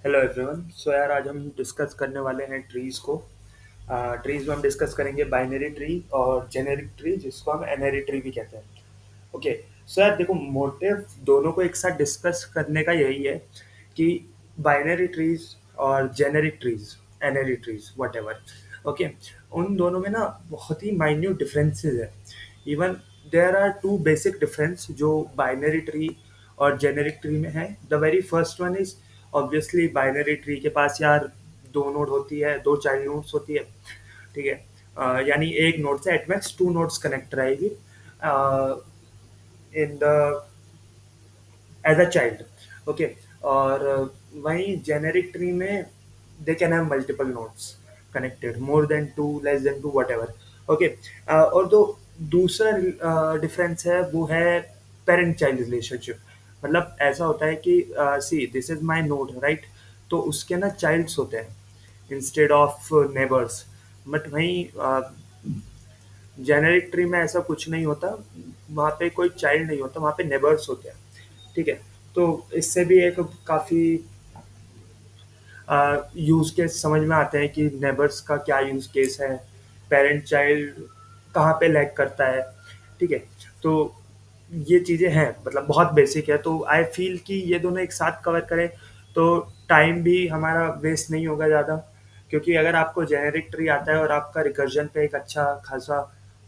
Hello everyone. सो यार आज हम डिस्कस करने वाले हैं ट्रीज़ को। ट्रीज़ में हम डिस्कस करेंगे बाइनरी ट्री और जेनेरिक ट्री जिसको हम एनरी ट्री भी कहते हैं। ओके। सो यार देखो, मोटिव दोनों को एक साथ डिस्कस करने का यही है कि बाइनरी ट्रीज और generic trees, n-ary trees whatever. Okay. उन दोनों में ना बहुत ही माइन्यूट डिफरेंसेस है। Even there are two basic difference जो बाइनरी ट्री और जेनेरिक ट्री में है। The very first one is obviously binary tree के पास यार दो नोड होती है, दो चाइल्ड नोड्स होती है। ठीक है। यानी एक नोड से at max two nodes connect रहेगी in the edge a child. Okay. और वहीं जेनेरिक ट्री में they can have multiple nodes connected, more than two, less than two, whatever. Okay. और जो दूसरा डिफरेंस है वो है पेरेंट चाइल्ड रिलेशनशिप। मतलब ऐसा होता है कि see this is my node, right? तो उसके ना चाइल्ड्स होते हैं इंस्टेड ऑफ नेबर्स। बट वहीं जेनेरिक ट्री में ऐसा कुछ नहीं होता। वहाँ पे कोई चाइल्ड नहीं होता, वहाँ पे नेबर्स होते हैं। ठीक है। तो इससे भी एक काफ़ी यूज़ केस समझ में आते हैं कि नेबर्स का क्या यूज़ केस है, पेरेंट चाइल्ड कहाँ पे लैग करता है। ठीक है। तो ये चीज़ें हैं, मतलब बहुत बेसिक है। तो आई फील कि ये दोनों एक साथ कवर करें तो टाइम भी हमारा वेस्ट नहीं होगा ज़्यादा। क्योंकि अगर आपको जेनेरिक ट्री आता है और आपका रिकर्जन पे एक अच्छा खासा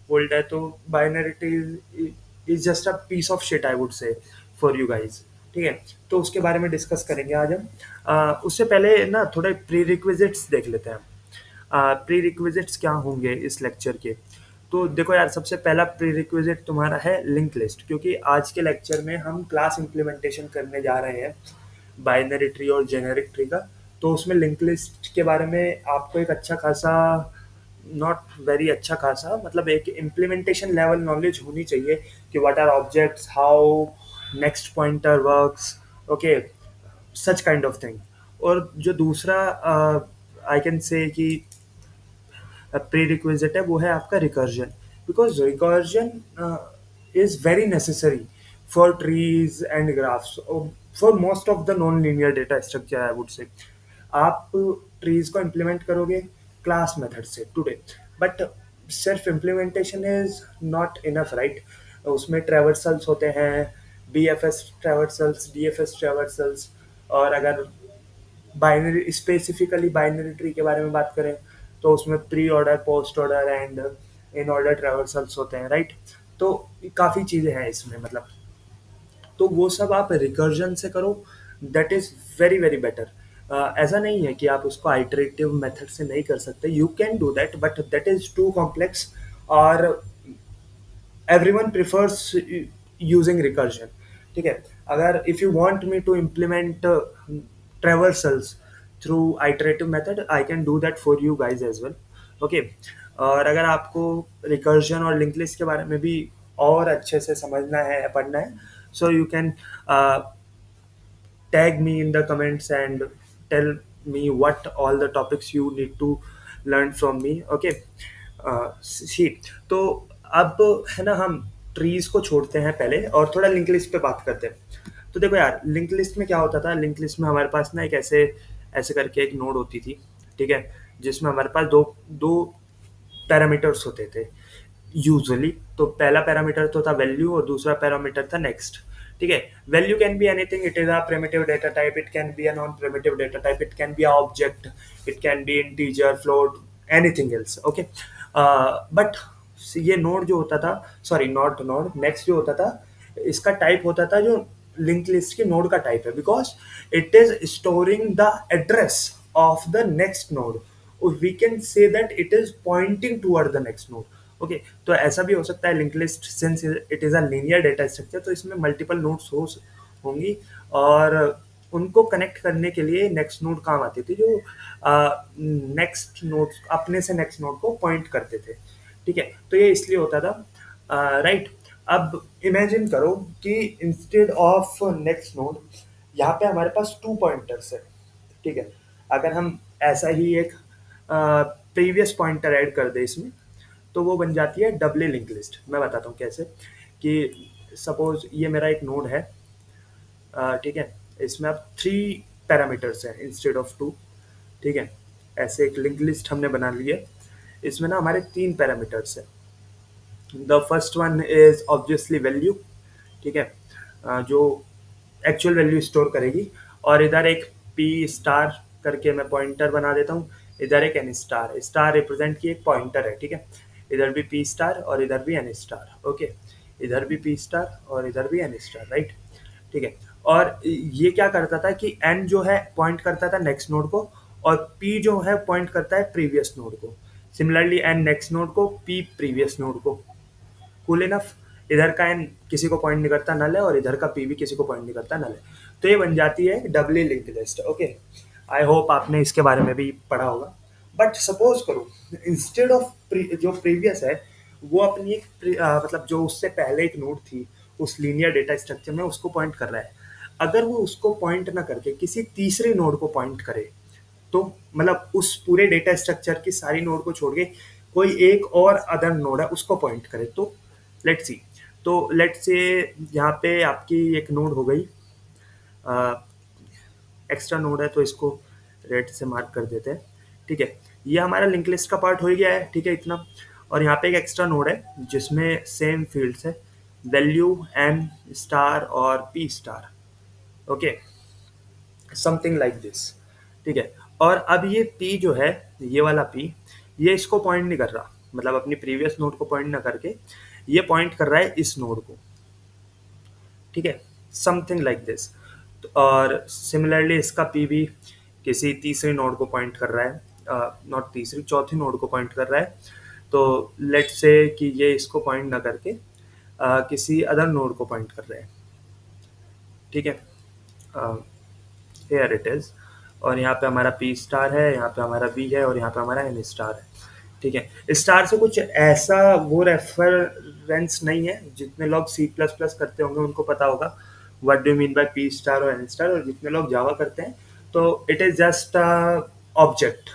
होल्ड है तो binary tree is just a piece of shit, I would say, for you guys. ठीक है। तो उसके बारे में डिस्कस करेंगे आज हम। उससे पहले ना थोड़े प्री रिक्विजिट्स देख लेते हैं। प्री रिक्विजिट्स क्या होंगे इस लेक्चर के? तो देखो यार, सबसे पहला प्री रिक्विजिट तुम्हारा है लिंक लिस्ट, क्योंकि आज के लेक्चर में हम क्लास इम्प्लीमेंटेशन करने जा रहे हैं बाइनरी ट्री और जेनेरिक ट्री का। तो उसमें लिंक लिस्ट के बारे में आपको एक अच्छा खासा, नॉट वेरी अच्छा खासा, मतलब एक इम्प्लीमेंटेशन लेवल नॉलेज होनी चाहिए कि what are objects, how next pointer works. Okay. Such kind of thing. और जो दूसरा आई कैन से कि प्री रिक्विजिट है वो है आपका recursion. Because recursion is very necessary for trees and graphs, for most of the non linear data structure, I would say. आप trees को इम्प्लीमेंट करोगे क्लास मेथड से टुडे, बट सिर्फ implementation is not enough, right? उसमें traversals होते हैं, B F S traversals, D F S traversals. और अगर बाइनरी, स्पेसिफिकली बाइनरी ट्री के बारे में बात करें तो उसमें pre order, post order and in order traversals होते हैं, राइट? तो काफ़ी चीज़ें हैं इसमें, मतलब। तो वो सब आप रिकर्जन से करो, that is very very better. ऐसा नहीं है कि आप उसको आइटरेटिव मेथड से नहीं कर सकते, you can do that, but that is too complex. और everyone prefers using recursion. ठीक है। अगर if you want me to implement traversals through iterative method, I can do that for you guys as well. Okay। और अगर आपको recursion और linked list के बारे में भी और अच्छे से समझना है, पढ़ना है, so you can tag me in the comments and tell me what all the topics you need to learn from me. Okay। सी तो अब है ना, हम ट्रीज को छोड़ते हैं पहले और थोड़ा लिंक लिस्ट पे बात करते हैं। तो देखो यार, लिंक लिस्ट में क्या होता था? लिंक लिस्ट में हमारे पास ना एक ऐसे ऐसे करके एक नोड होती थी। ठीक है। जिसमें हमारे पास दो दो पैरामीटर्स होते थे यूजुअली। तो पहला पैरामीटर तो था वैल्यू और दूसरा पैरामीटर था नेक्स्ट। ठीक है। Value can be anything, it is a primitive data type, it can be a non primitive data type, it can be a object, it can be integer, float, anything else. Okay. But ये node जो होता था, sorry not node, next जो होता था, इसका type होता था जो लिंक लिस्ट के नोड का टाइप है, because it is storing the address of the next node. We can say that it is pointing toward the next node. Okay. तो ऐसा भी हो सकता है link list, since it is a linear data structure, तो इसमें multiple nodes होंगी। और उनको कनेक्ट करने के लिए नेक्स्ट नोड काम आती थी, जो नेक्स्ट नोड, अपने से नेक्स्ट नोड को पॉइंट करते थे। ठीक है। तो ये इसलिए होता था, राइट? अब इमेजिन करो कि इंस्टेड ऑफ नेक्स्ट नोड यहाँ पे हमारे पास टू पॉइंटर्स है। ठीक है। अगर हम ऐसा ही एक प्रीवियस पॉइंटर ऐड कर दे इसमें, तो वो बन जाती है डबली लिंक लिस्ट। मैं बताता हूँ कैसे। कि सपोज ये मेरा एक नोड है। ठीक है। इसमें अब थ्री पैरामीटर्स हैं इंस्टेड ऑफ टू। ठीक है, ऐसे एक लिंक लिस्ट हमने बना ली है। इसमें ना हमारे 3 पैरामीटर्स हैं। The first one is obviously value. ठीक है, जो एक्चुअल वैल्यू स्टोर करेगी। और इधर एक पी स्टार करके मैं पॉइंटर बना देता हूँ। इधर एक एन स्टार, स्टार रिप्रेजेंट की एक पॉइंटर है। ठीक है, इधर भी पी स्टार और इधर भी एन स्टार। ओके, इधर भी पी स्टार और इधर भी एन स्टार, राइट। ठीक है, और ये क्या करता था कि एन जो है पॉइंट करता था नेक्स्ट नोड को, और पी जो है पॉइंट करता है प्रीवियस नोड को। सिमिलरली एन नेक्स्ट नोड को, पी प्रीवियस नोड को। Cool enough. इधर का एन किसी को पॉइंट नहीं करता, नल है, और इधर का पी भी किसी को पॉइंट नहीं करता, नल है। तो ये बन जाती है doubly linked list. Okay, I hope आपने इसके बारे में भी पढ़ा होगा। बट सपोज करो इंस्टेड ऑफ जो प्रीवियस है वो अपनी एक मतलब जो उससे पहले एक नोड थी उस लीनियर डेटा स्ट्रक्चर में, उसको पॉइंट कर रहा है। अगर वो उसको पॉइंट ना करके किसी तीसरे नोड को पॉइंट करे, तो मतलब उस पूरे डेटा स्ट्रक्चर की सारी नोड को छोड़ के कोई एक और अदर नोड है उसको पॉइंट करे, तो लेट्स सी। तो लेट्स से यहाँ पे आपकी एक नोड हो गई, एक्स्ट्रा नोड है तो इसको रेड से मार्क कर देते हैं। ठीक है, ये हमारा लिंक लिस्ट का पार्ट हो ही गया है। ठीक है, इतना। और यहाँ पे एक एक्स्ट्रा नोड है जिसमें सेम फील्ड्स है, वैल्यू एन स्टार और P star. Okay, something like this. ठीक है, और अब ये पी जो है, ये वाला पी, ये इसको पॉइंट नहीं कर रहा, मतलब अपनी प्रीवियस नोड को पॉइंट ना करके ये पॉइंट कर रहा है इस नोड को। ठीक है, समथिंग लाइक दिस। और सिमिलरली इसका पी भी किसी तीसरे नोड को पॉइंट कर रहा है, नॉट तीसरी, चौथी नोड को पॉइंट कर रहा है। तो लेट्स से कि ये इसको पॉइंट ना करके किसी अदर नोड को पॉइंट कर रहे हैं। ठीक है, हेयर इट इज़। और यहाँ पे हमारा पी स्टार है, यहाँ पे हमारा वी है, और यहाँ पे हमारा एन स्टार है। ठीक है, स्टार से कुछ ऐसा वो रेफरेंस नहीं है। जितने लोग सी प्लस प्लस करते होंगे उनको पता होगा what do mean by P star और एन स्टार, और जितने लोग जावा करते हैं तो it is just object.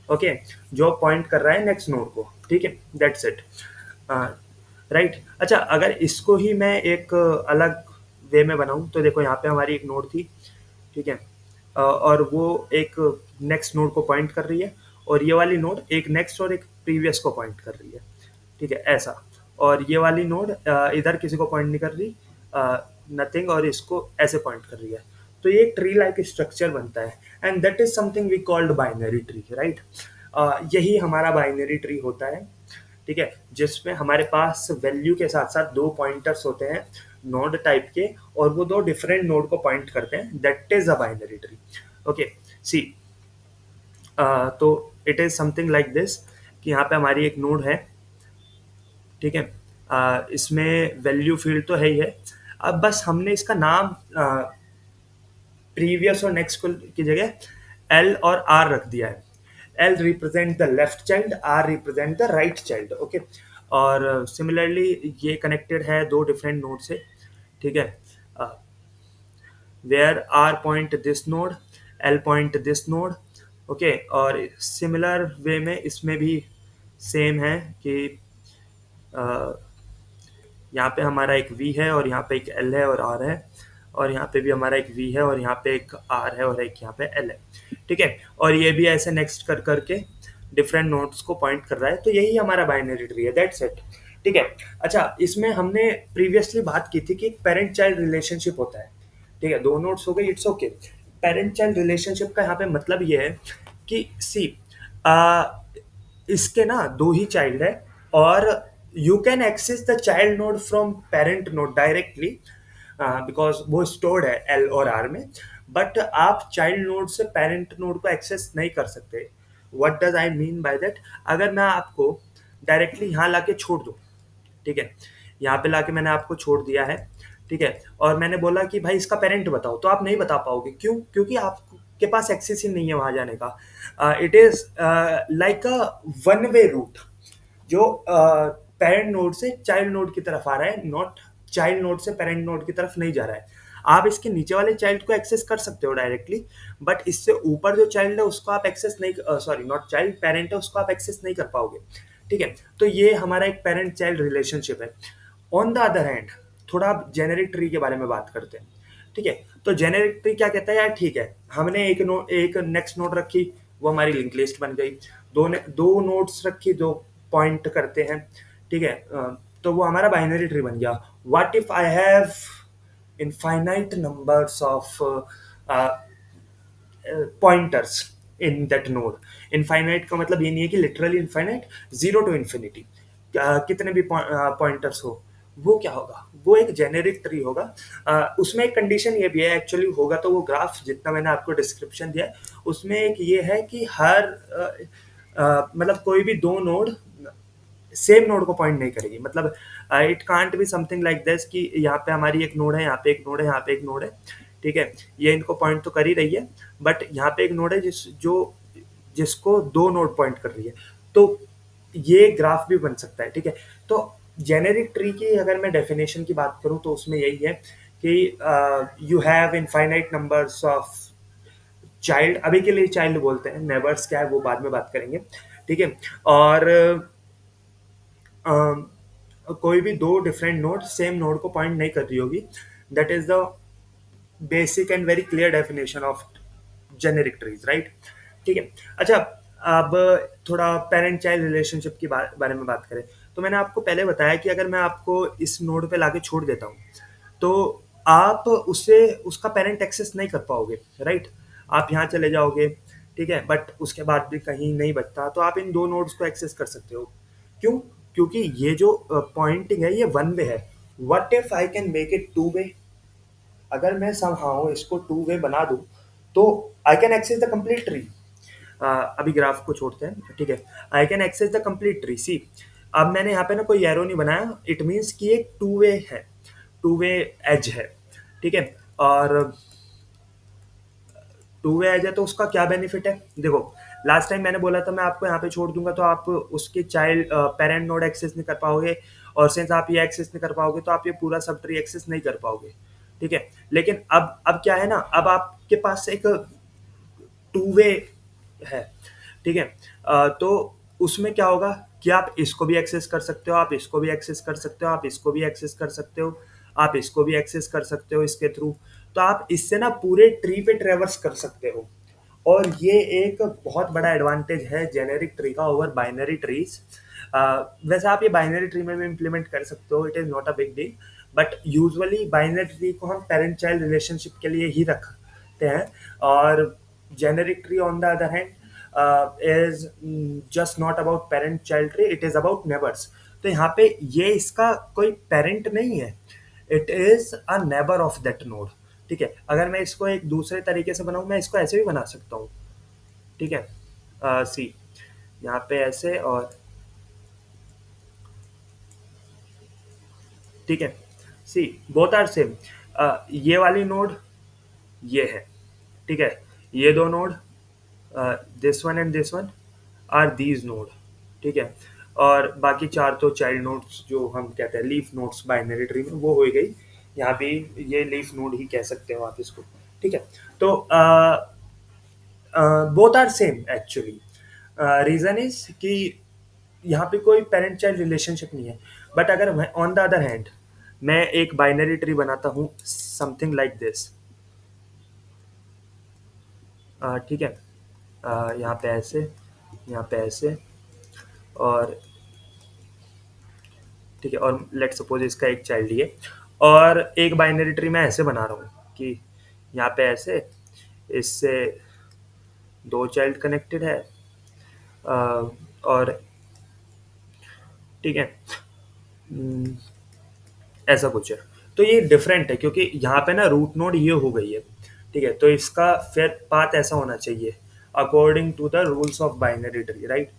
Okay, जो पॉइंट कर रहा है नेक्स्ट नोड को। ठीक है, दैट्स इट, राइट। अच्छा, अगर इसको ही मैं एक अलग वे में बनाऊं तो देखो यहाँ पे हमारी एक नोड थी। ठीक है, और वो एक नेक्स्ट नोड को पॉइंट कर रही है, और ये वाली नोड एक नेक्स्ट और एक प्रीवियस को पॉइंट कर रही है। ठीक है, ऐसा। और ये वाली नोड इधर किसी को पॉइंट नहीं कर रही, नथिंग, और इसको ऐसे पॉइंट कर रही है। तो ये एक ट्री लाइक स्ट्रक्चर बनता है, and that is something we called binary tree, right. यही हमारा बाइनरी ट्री होता है। ठीक है, जिसमें हमारे पास वैल्यू के साथ साथ दो पॉइंटर्स होते हैं नोड टाइप के, और वो दो डिफरेंट नोड को पॉइंट करते हैं। That is a binary tree. Okay, see, तो it is something like this कि यहाँ पे हमारी एक नोड है। ठीक है, इसमें वैल्यू फील्ड तो है ही है। अब बस हमने इसका नाम प्रीवियस और नेक्स्ट की जगह एल और आर रख दिया है। L represent the left child, R represent the right child. Okay, और सिमिलरली ये कनेक्टेड है दो डिफरेंट नोड से। ठीक है, where R point this node, L point this node. Okay, और सिमिलर वे में इसमें भी सेम है कि यहाँ पे हमारा एक वी है, और यहाँ पे एक एल है और आर है, और यहाँ पे भी हमारा एक वी है, और यहाँ पे एक आर है, और एक यहाँ पे एल है। ठीक है, और ये भी ऐसे नेक्स्ट कर करके डिफरेंट नोड्स को पॉइंट कर रहा है। तो यही हमारा बाइनरी ट्री है, दैट्स इट। ठीक है, अच्छा, इसमें हमने प्रीवियसली बात की थी कि एक पेरेंट चाइल्ड रिलेशनशिप होता है। ठीक है, दो नोड्स हो गए, it's okay. Parent child relationship का यहाँ पे मतलब ये है कि सी, इसके ना दो ही चाइल्ड है, और you can access the child node from parent node directly, because वो स्टोर्ड है एल और आर में। बट आप चाइल्ड नोड से पेरेंट नोड को एक्सेस नहीं कर सकते। What does I mean by that? अगर मैं आपको डायरेक्टली यहाँ लाके छोड़ दूँ, ठीक है, यहाँ पे लाके मैंने आपको छोड़ दिया है। ठीक है, और मैंने बोला कि भाई इसका पेरेंट बताओ, तो आप नहीं बता पाओगे। क्यों? क्योंकि आपके पास एक्सेस ही नहीं है वहां जाने का। It is like a one way route, जो पेरेंट नोड से चाइल्ड नोड की तरफ आ रहा है, नॉट चाइल्ड नोड से पेरेंट नोड की तरफ नहीं जा रहा है। आप इसके नीचे वाले चाइल्ड को एक्सेस कर सकते हो डायरेक्टली, बट इससे ऊपर जो चाइल्ड है उसको आप एक्सेस नहीं, सॉरी नॉट चाइल्ड, पेरेंट है, उसको आप एक्सेस नहीं कर पाओगे। ठीक है, तो ये हमारा एक पेरेंट चाइल्ड रिलेशनशिप है। ऑन द अदर हैंड, थोड़ा जेनेरिक ट्री के बारे में बात करते हैं। ठीक है, तो जेनेरिक ट्री क्या कहता है, यार ठीक है, हमने एक नेक्स्ट नोड रखी, वो हमारी लिंक लिस्ट बन गई। दो नोड्स रखी, दो पॉइंट करते हैं, ठीक है, तो वो हमारा बाइनरी ट्री बन गया। What if I have infinite numbers of pointers in that node. Infinite का मतलब ये नहीं है कि literally infinite, zero to infinity, कितने भी पॉइंटर्स हो, वो क्या होगा, वो एक जेनेरिक ट्री होगा। उसमें एक कंडीशन ये भी है, एक्चुअली होगा तो वो ग्राफ जितना मैंने आपको डिस्क्रिप्शन दिया है उसमें एक ये है कि हर मतलब कोई भी दो नोड सेम नोड को पॉइंट नहीं करेगी। मतलब it can't be something like this कि यहाँ पे हमारी एक नोड है, यहाँ पे एक नोड है, यहाँ पे एक नोड है, ठीक है, ये इनको पॉइंट तो कर ही रही है, बट यहाँ पे एक नोड है जिसको दो नोड पॉइंट कर रही है, तो ये ग्राफ भी बन सकता है, ठीक है। तो जेनेरिक ट्री की अगर मैं डेफिनेशन की बात करूँ तो उसमें यही है कि you have infinite numbers of child, अभी के लिए चाइल्ड बोलते हैं, नेबर्स क्या है वो बाद में बात करेंगे, ठीक है। और अम, कोई भी दो डिफरेंट नोड सेम नोड को पॉइंट नहीं कर रही होगी। That is the basic and very clear definition of generic trees, right, ठीक है। अच्छा, अब थोड़ा पेरेंट चाइल्ड रिलेशनशिप की बारे में बात करें, तो मैंने आपको पहले बताया कि अगर मैं आपको इस नोड पे लाके छोड़ देता हूँ तो आप उससे उसका पेरेंट एक्सेस नहीं कर पाओगे, राइट। आप यहाँ चले जाओगे, ठीक है, बट उसके बाद भी कहीं नहीं बचता तो आप इन दो नोड्स को एक्सेस कर सकते हो। क्यों? क्योंकि ये जो पॉइंटिंग है ये वन वे है। What if I can make it two way? अगर मैं समहाउ इसको टू वे बना दूं तो I can access the complete tree. अभी ग्राफ को छोड़ते हैं, ठीक है। I can access the complete tree. See, अब मैंने यहाँ पे ना कोई एरो नहीं बनाया, इट मीन्स कि एक टू वे है, टू वे एज है, ठीक है। और टू वे एज है तो उसका क्या बेनिफिट है, देखो, लास्ट टाइम मैंने बोला था मैं आपको यहाँ पे छोड़ दूंगा तो आप उसके चाइल्ड पेरेंट नोड एक्सेस नहीं कर पाओगे, और सिंस आप ये एक्सेस नहीं कर पाओगे तो आप ये पूरा सब ट्री एक्सेस नहीं कर पाओगे, ठीक है। लेकिन अब क्या है ना, अब आपके पास एक टू वे है, ठीक है। तो उसमें क्या होगा कि आप इसको भी एक्सेस कर सकते हो, आप इसको भी एक्सेस कर सकते हो, आप इसको भी एक्सेस कर सकते हो, आप इसको भी एक्सेस कर सकते हो इसके थ्रू। तो आप इससे ना पूरे ट्री पे ट्रेवर्स कर सकते हो, और ये एक बहुत बड़ा एडवांटेज है जेनेरिक ट्री का ओवर बाइनरी ट्रीज। वैसे आप ये बाइनरी ट्री में भी इम्प्लीमेंट कर सकते हो, it is not a big deal, but usually binary tree को हम पेरेंट चाइल्ड रिलेशनशिप के लिए ही रखते हैं, और generic tree on the other hand is just not about parent child tree, it is about neighbours. तो यहाँ पे ये इसका कोई पेरेंट नहीं है, it is a neighbour of that node, ठीक है। अगर मैं इसको एक दूसरे तरीके से बनाऊँ, मैं इसको ऐसे भी बना सकता हूँ, ठीक है। सी, यहाँ पे ऐसे, और ठीक है, सी, बोथ आर सेम। ये वाली नोड ये है, ठीक है, ये दो node, this one and this one are these node, ठीक है। और बाकी चार तो चाइल्ड नोड्स जो हम कहते हैं लीफ नोड्स बाइनरी ट्री में, वो हो गई। यहाँ पे ये लीफ नोड ही कह सकते हो आप इसको, ठीक है। तो both are same actually. Reason is कि यहाँ पे कोई पेरेंट चाइल्ड रिलेशनशिप नहीं है। बट अगर मैं ऑन द अदर हैंड मैं एक बाइनरी ट्री बनाता हूँ समथिंग लाइक दिस, ठीक है, यहाँ पे ऐसे, यहाँ पे ऐसे, और ठीक है, और लेट सपोज इसका एक चाइल्ड ये, और एक बाइनरी ट्री मैं ऐसे बना रहा हूँ कि यहाँ पे ऐसे, इससे दो चाइल्ड कनेक्टेड है, और ठीक है, हम्म, ऐसा कुछ है। तो ये डिफरेंट है क्योंकि यहाँ पे ना रूट नोड ये हो गई है, ठीक है, तो इसका फिर पाथ ऐसा होना चाहिए according to the rules of binary tree, right.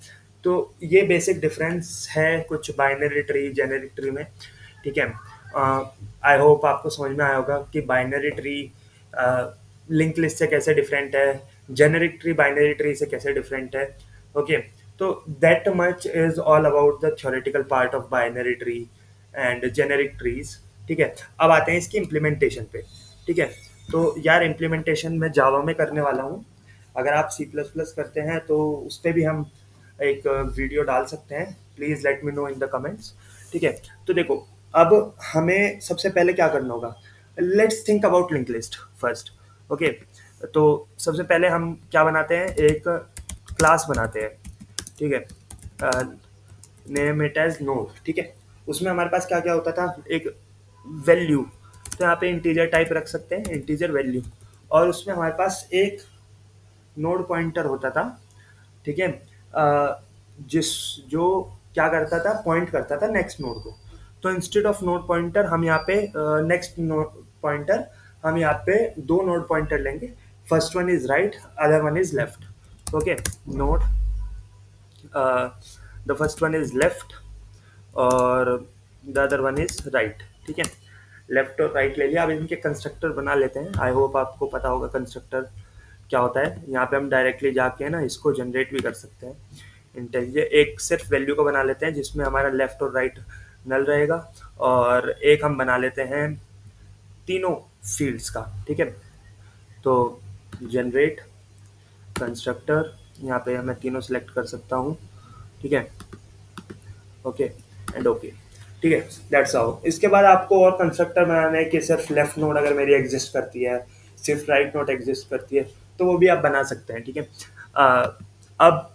तो ये बेसिक डिफरेंस है कुछ बाइनरी ट्री जेनेरिक ट्री में, ठीक है। आई होप आपको समझ में आया होगा कि बाइनरी ट्री लिंक लिस्ट से कैसे डिफरेंट है, जेनेरिक ट्री बाइनरी ट्री से कैसे डिफरेंट है, ओके। तो that much is all about the theoretical part of binary tree and generic trees, ठीक है। अब आते हैं इसकी इम्प्लीमेंटेशन पे, ठीक है। तो यार इम्प्लीमेंटेशन मैं जावा में करने वाला हूँ, अगर आप सी प्लस प्लस करते हैं तो उस पर भी हम एक वीडियो डाल सकते हैं, please let me know in the comments, ठीक है। तो देखो, अब हमें सबसे पहले क्या करना होगा, let's think about link list first. Okay, तो सबसे पहले हम क्या बनाते हैं, एक क्लास बनाते हैं, ठीक है, नेम इट एज नोड, ठीक है। उसमें हमारे पास क्या क्या होता था, एक वैल्यू, तो यहाँ पे इंटीजर टाइप रख सकते हैं, इंटीजर वैल्यू, और उसमें हमारे पास एक नोड पॉइंटर होता था, ठीक है, जिस जो क्या करता था, पॉइंट करता था नेक्स्ट नोड को। तो इंस्टेड ऑफ नोड पॉइंटर हम यहाँ पे नेक्स्ट नोड पॉइंटर, हम यहाँ पे दो नोड पॉइंटर लेंगे, first one is right, other one is left. Okay, node, the first one is left और the other one is right, ठीक है। लेफ्ट और राइट ले लिया। अब इनके कंस्ट्रक्टर बना लेते हैं। आई होप आपको पता होगा कंस्ट्रक्टर क्या होता है। यहाँ पे हम डायरेक्टली जाके ना इसको जनरेट भी कर सकते हैं। इंटेलिजेंट एक सिर्फ वैल्यू को बना लेते हैं जिसमें हमारा लेफ्ट और राइट नल रहेगा, और एक हम बना लेते हैं तीनों फील्ड्स का, ठीक है। तो जनरेट कंस्ट्रक्टर, यहाँ पे मैं तीनों सेलेक्ट कर सकता हूँ, ठीक है, ओके एंड ओके, ठीक है, दैट्स हाउ। इसके बाद आपको और कंस्ट्रक्टर बनाना है कि सिर्फ लेफ्ट नोड अगर मेरी एग्जिस्ट करती है, सिर्फ राइट नोड एग्जिस्ट करती है, तो वो भी आप बना सकते हैं, ठीक है। अब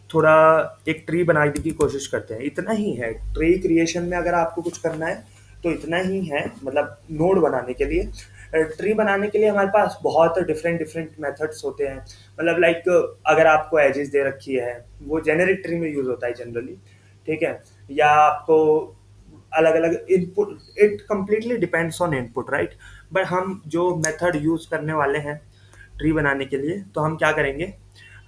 थोड़ा एक ट्री बनाने की कोशिश करते हैं। इतना ही है ट्री क्रिएशन में, अगर आपको कुछ करना है तो इतना ही है, मतलब नोड बनाने के लिए। ट्री बनाने के लिए हमारे पास बहुत डिफरेंट डिफरेंट मेथड्स होते हैं, मतलब लाइक अगर आपको एजेस दे रखी है, वो जेनेरिक ट्री में यूज होता है जनरली, ठीक है, या आपको अलग अलग input, it completely depends on input, right. But हम जो मेथड यूज करने वाले हैं ट्री बनाने के लिए, तो हम क्या करेंगे,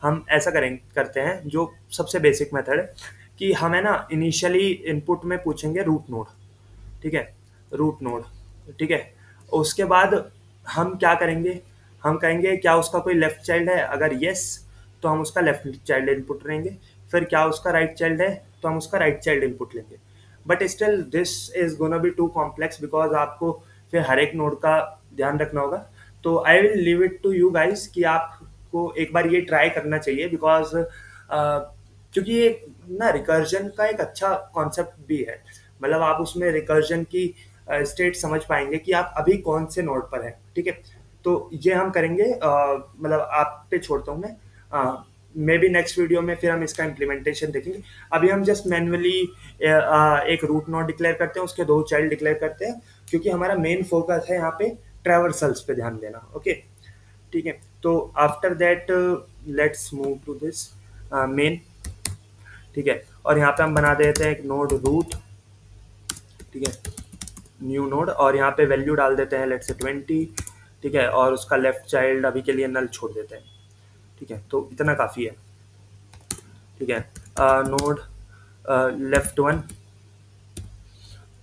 हम ऐसा करते हैं जो सबसे बेसिक मेथड है, कि हमें ना इनिशियली इनपुट में पूछेंगे रूट नोड, ठीक है, रूट नोड, ठीक है। उसके बाद हम क्या करेंगे, हम कहेंगे क्या उसका कोई लेफ्ट चाइल्ड है, अगर यस तो हम उसका लेफ्ट चाइल्ड इनपुट लेंगे, फिर क्या उसका राइट चाइल्ड है तो हम उसका राइट चाइल्ड इनपुट लेंगे। But still this is gonna be too complex, बिकॉज आपको फिर हर एक नोड का ध्यान रखना होगा। तो I will leave it to you guys कि आपको एक बार ये ट्राई करना चाहिए, बिकॉज क्योंकि ये ना रिकर्जन का एक अच्छा कॉन्सेप्ट भी है, मतलब आप उसमें रिकर्जन की स्टेट समझ पाएंगे कि आप अभी कौन से नोड पर हैं, ठीक है। तो ये हम करेंगे, मतलब आप पे छोड़ता हूँ मैं, मे बी नेक्स्ट वीडियो में फिर हम इसका इम्प्लीमेंटेशन देखेंगे। अभी हम जस्ट मैनुअली एक रूट नोड डिक्लेयर करते हैं, उसके दो चाइल्ड डिक्लेयर करते हैं, क्योंकि हमारा मेन फोकस है यहाँ पे ट्रैवर्सल्स पे ध्यान देना, ओके, ठीक है। तो after that let's move to this main, ठीक है, और यहाँ पे हम बना देते हैं एक नोड रूट, ठीक है, न्यू नोड, और यहाँ पे वैल्यू डाल देते हैं लेट्स से 20, ठीक है, और उसका लेफ्ट चाइल्ड अभी के लिए नल छोड़ देते हैं, ठीक है। तो इतना काफ़ी है, ठीक है। नोड लेफ्ट वन,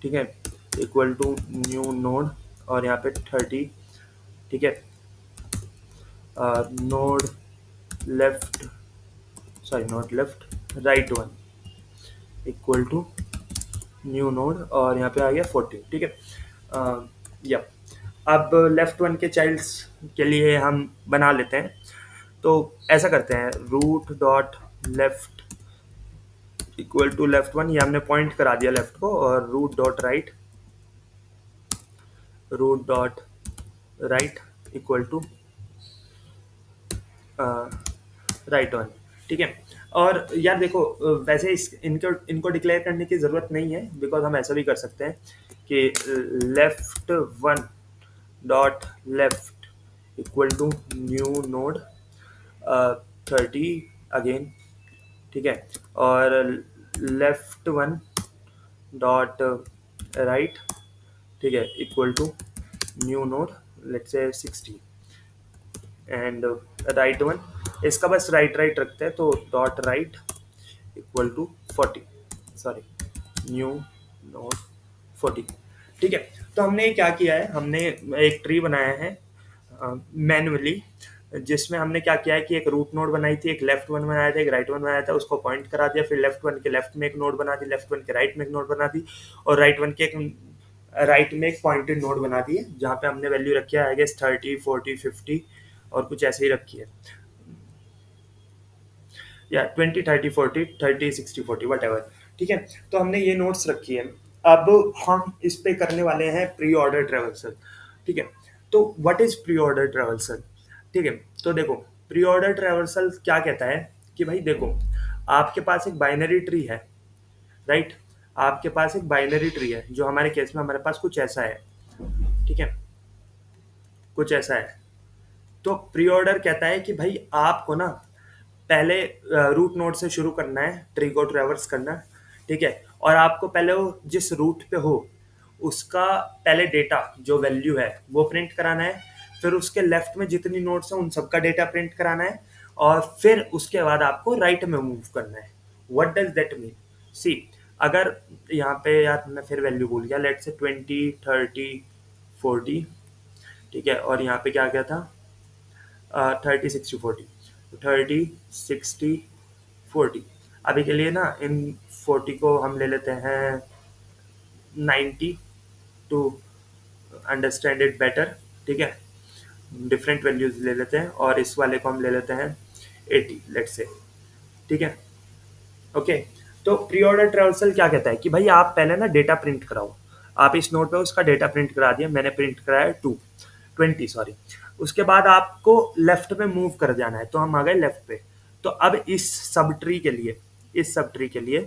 ठीक है, इक्वल टू न्यू नोड, और यहाँ पे 30, ठीक है, node left, sorry not left, right one equal to new node, और यहाँ पे आ गया 40, ठीक है। या अब लेफ्ट वन के चाइल्ड्स के लिए हम बना लेते हैं। तो ऐसा करते हैं, root dot left equal to left one, ये हमने पॉइंट करा दिया लेफ्ट को, और root dot right, root dot right equal to right one, ठीक है। और यार देखो, वैसे इनको डिक्लेयर करने की ज़रूरत नहीं है, बिकॉज हम ऐसा भी कर सकते हैं कि left one dot left equal to new node 30 again, ठीक है, और लेफ्ट वन डॉट राइट, ठीक है, equal to new node let's say 60, and right one, इसका बस राइट राइट रखते हैं, तो dot right equal to 40, sorry new node 40, ठीक है। तो हमने क्या किया है, हमने एक ट्री बनाया है मैनुअली, जिसमें हमने क्या किया है कि एक रूट नोड बनाई थी, एक लेफ्ट वन बनाया था, एक राइट वन बनाया था, उसको पॉइंट करा दिया, फिर लेफ्ट वन के लेफ्ट में एक नोड बना दी, लेफ्ट वन के राइट में एक नोड बना दी, और राइट वन के एक राइट में एक पॉइंटेड नोड बना दी है, जहाँ पे हमने वैल्यू रखी है आई गेस 30 40 50 और कुछ ऐसे ही रखी है, या 20 30 40 30 60 40 वट एवर, ठीक है। तो हमने ये नोट्स रखी है। अब हम इस पे करने वाले हैं प्री ऑर्डर ट्रेवर्सल, ठीक है। तो what is pre order traversal? ठीक है, तो देखो प्री ऑर्डर ट्रैवर्सल क्या कहता है कि भाई देखो, आपके पास एक बाइनरी ट्री है, राइट? आपके पास एक बाइनरी ट्री है, जो हमारे केस में हमारे पास कुछ ऐसा है, ठीक है, कुछ ऐसा है। तो प्री ऑर्डर कहता है कि भाई आपको ना पहले रूट नोड से शुरू करना है, ट्री को ट्रैवर्स करना है, ठीक है, और आपको पहले वो जिस रूट पे हो उसका पहले डेटा जो वैल्यू है वो प्रिंट कराना है, फिर उसके लेफ्ट में जितनी नोड्स हैं उन सबका डेटा प्रिंट कराना है, और फिर उसके बाद आपको राइट में मूव करना है। What does that mean? See, अगर यहाँ पे यार मैं फिर वैल्यू भूल गया, लेट से 20 30 40, ठीक है, और यहाँ पे क्या क्या था, 30 60 40, 30 60 40। अभी के लिए ना इन 40 को हम ले लेते हैं 90 टू अंडरस्टैंड इट बेटर, ठीक है, डिफरेंट वैल्यूज ले लेते हैं, और इस वाले को हम ले लेते हैं 80 लेट से, ठीक है, ओके। तो प्री ऑर्डर ट्रैवर्सल क्या कहता है कि भाई आप पहले ना डेटा प्रिंट कराओ। आप इस नोट पे उसका डेटा प्रिंट करा दिया, मैंने प्रिंट कराया 20 सॉरी। उसके बाद आपको लेफ्ट में मूव कर जाना है, तो हम आ गए लेफ्ट पे। तो अब इस सब ट्री के लिए, इस सब ट्री के लिए,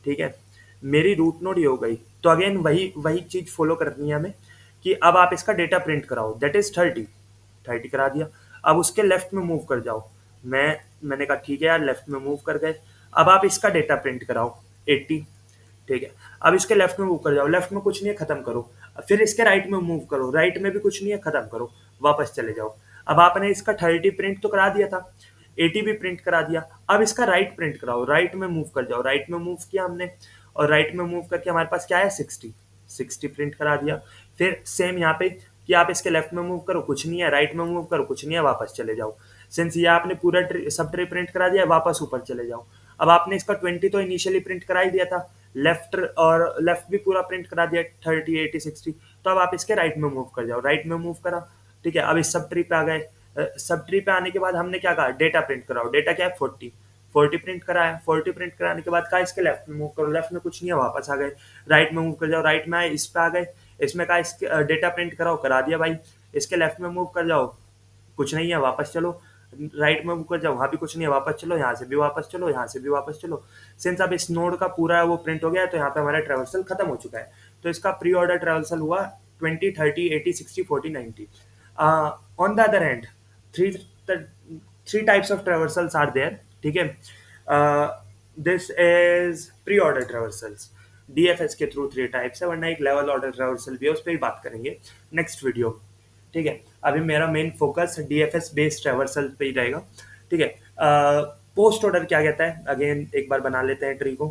ठीक है, मेरी रूट नोड ये हो गई। तो अगेन वही वही चीज फॉलो करनी है हमें कि अब आप इसका डेटा प्रिंट कराओ, दैट इज 30 करा दिया। अब उसके लेफ्ट में मूव कर जाओ। मैंने कहा ठीक है यार, लेफ्ट में मूव कर गए। अब आप इसका डेटा प्रिंट कराओ 80, ठीक है। अब इसके लेफ्ट में मूव कर जाओ, लेफ्ट में कुछ नहीं है, खत्म करो। फिर इसके राइट में मूव करो, राइट में भी कुछ नहीं है, खत्म करो, वापस चले जाओ। अब आपने इसका 30 प्रिंट तो करा दिया था, 80 भी प्रिंट करा दिया। अब इसका राइट प्रिंट कराओ, राइट में मूव कर जाओ, राइट में मूव किया हमने, और राइट में मूव करके हमारे पास क्या है 60 प्रिंट करा दिया। फिर सेम यहाँ पे कि आप इसके लेफ्ट में मूव करो, कुछ नहीं है, राइट में मूव करो, कुछ नहीं है, वापस चले जाओ। सिंस ये आपने पूरा सब ट्री प्रिंट करा दिया, वापस ऊपर चले जाओ। अब आपने इसका 20 तो इनिशियली प्रिंट करा ही दिया था, लेफ्ट और लेफ्ट भी पूरा प्रिंट करा दिया 30 80 60। तो अब आप इसके राइट में मूव कर जाओ, राइट में मूव करा, ठीक है। अब इस सब ट्री पे आ गए। सब ट्री पे आने के बाद हमने क्या कहा, डेटा प्रिंट कराओ। डेटा क्या है 40 प्रिंट कराया। 40 प्रिंट कराने के बाद कहा इसके लेफ्ट में मूव करो, लेफ्ट में कुछ नहीं है, वापस आ गए। राइट में मूव कर जाओ, राइट में आए, इस पे आ गए। इसमें कहा इसके डेटा प्रिंट कराओ, करा दिया भाई। इसके लेफ्ट में मूव कर जाओ, कुछ नहीं है, वापस चलो। राइट में मूव कर जाओ, वहाँ भी कुछ नहीं है, वापस चलो। यहाँ से भी वापस चलो, यहाँ से भी वापस चलो। सिंस अब इस नोड का पूरा वो प्रिंट हो गया है, तो यहाँ पे हमारा ट्रेवर्सल खत्म हो चुका है। तो इसका प्री ऑर्डर ट्रेवर्सल हुआ 20 30 80 60 40 90। On the other hand, three three types of traversals are there, ठीक है। This is pre order traversals. DFS के थ्रू थ्री टाइप्स है, वरना एक लेवल ऑर्डर ट्रेवर्सल भी है, उस पर ही बात करेंगे नेक्स्ट वीडियो में, ठीक है। अभी मेरा main focus DFS based traversal पे ही रहेगा, ठीक है। पोस्ट ऑर्डर क्या कहता है, अगेन एक बार बना लेते हैं ट्री को,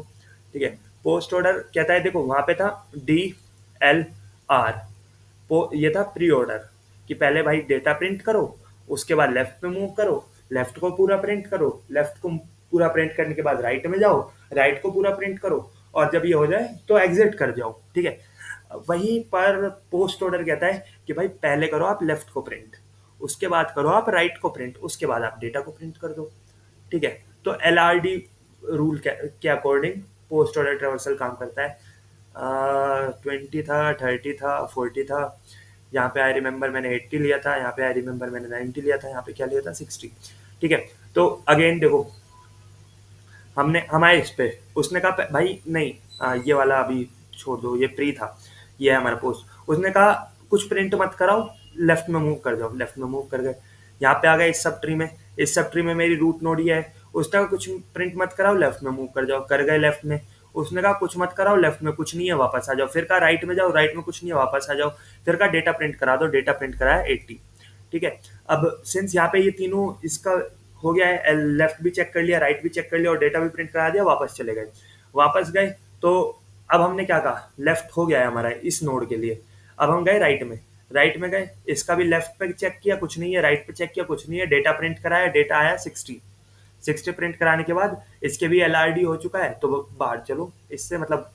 ठीक है। पोस्ट ऑर्डर कहता है, देखो वहां पे था DLR, ये था प्री ऑर्डर कि पहले भाई डेटा प्रिंट करो, उसके बाद लेफ्ट में मूव करो, लेफ्ट को पूरा प्रिंट करो, लेफ्ट को पूरा प्रिंट करने के बाद राइट में जाओ, राइट को पूरा प्रिंट करो, और जब ये हो जाए तो एग्जिट कर जाओ, ठीक है। वहीं पर पोस्ट ऑर्डर कहता है कि भाई पहले करो आप लेफ्ट को प्रिंट, उसके बाद करो आप राइट को प्रिंट, उसके बाद आप डेटा को प्रिंट कर दो, ठीक है। तो LRD रूल के अकॉर्डिंग पोस्ट ऑर्डर ट्रेवर्सल काम करता है। 20 था, 30 था, 40 था, यहाँ पे आई रिमेंबर मैंने 80 लिया था, यहाँ पे आई रिमेंबर मैंने 90 लिया था, यहाँ पे क्या लिया था 60, ठीक है। तो अगेन देखो, हमने हमारे इस पे उसने कहा भाई नहीं, ये वाला अभी छोड़ दो, ये प्री था, ये है हमारा पोस्ट। उसने कहा कुछ प्रिंट मत कराओ, लेफ्ट में मूव कर जाओ, लेफ्ट में मूव कर गए, यहाँ पे आ गए इस सब ट्री में। इस सब ट्री में मेरी रूट नोड ही है। उसने कहा कुछ प्रिंट मत कराओ, लेफ्ट में मूव कर जाओ, कर गए लेफ्ट में। उसने कहा कुछ मत कराओ, लेफ्ट में कुछ नहीं है, वापस आ जाओ। फिर कहा राइट में जाओ, राइट में कुछ नहीं है, वापस आ जाओ। फिर कहा डेटा प्रिंट करा दो, डेटा प्रिंट कराया 80, ठीक है। अब सिंस यहाँ पे ये तीनों इसका हो गया है, लेफ्ट भी चेक कर लिया, राइट भी चेक कर लिया, और डेटा भी प्रिंट करा दिया, वापस चले गए। वापस गए तो अब हमने क्या कहा, लेफ्ट हो गया है हमारा इस नोड के लिए। अब हम गए राइट में, राइट में गए, इसका भी लेफ्ट पे चेक किया, कुछ नहीं है, राइट पे चेक किया, कुछ नहीं है, डेटा प्रिंट कराया, डेटा आया 60 प्रिंट कराने के बाद इसके भी LRD हो चुका है, तो बाहर चलो इससे, मतलब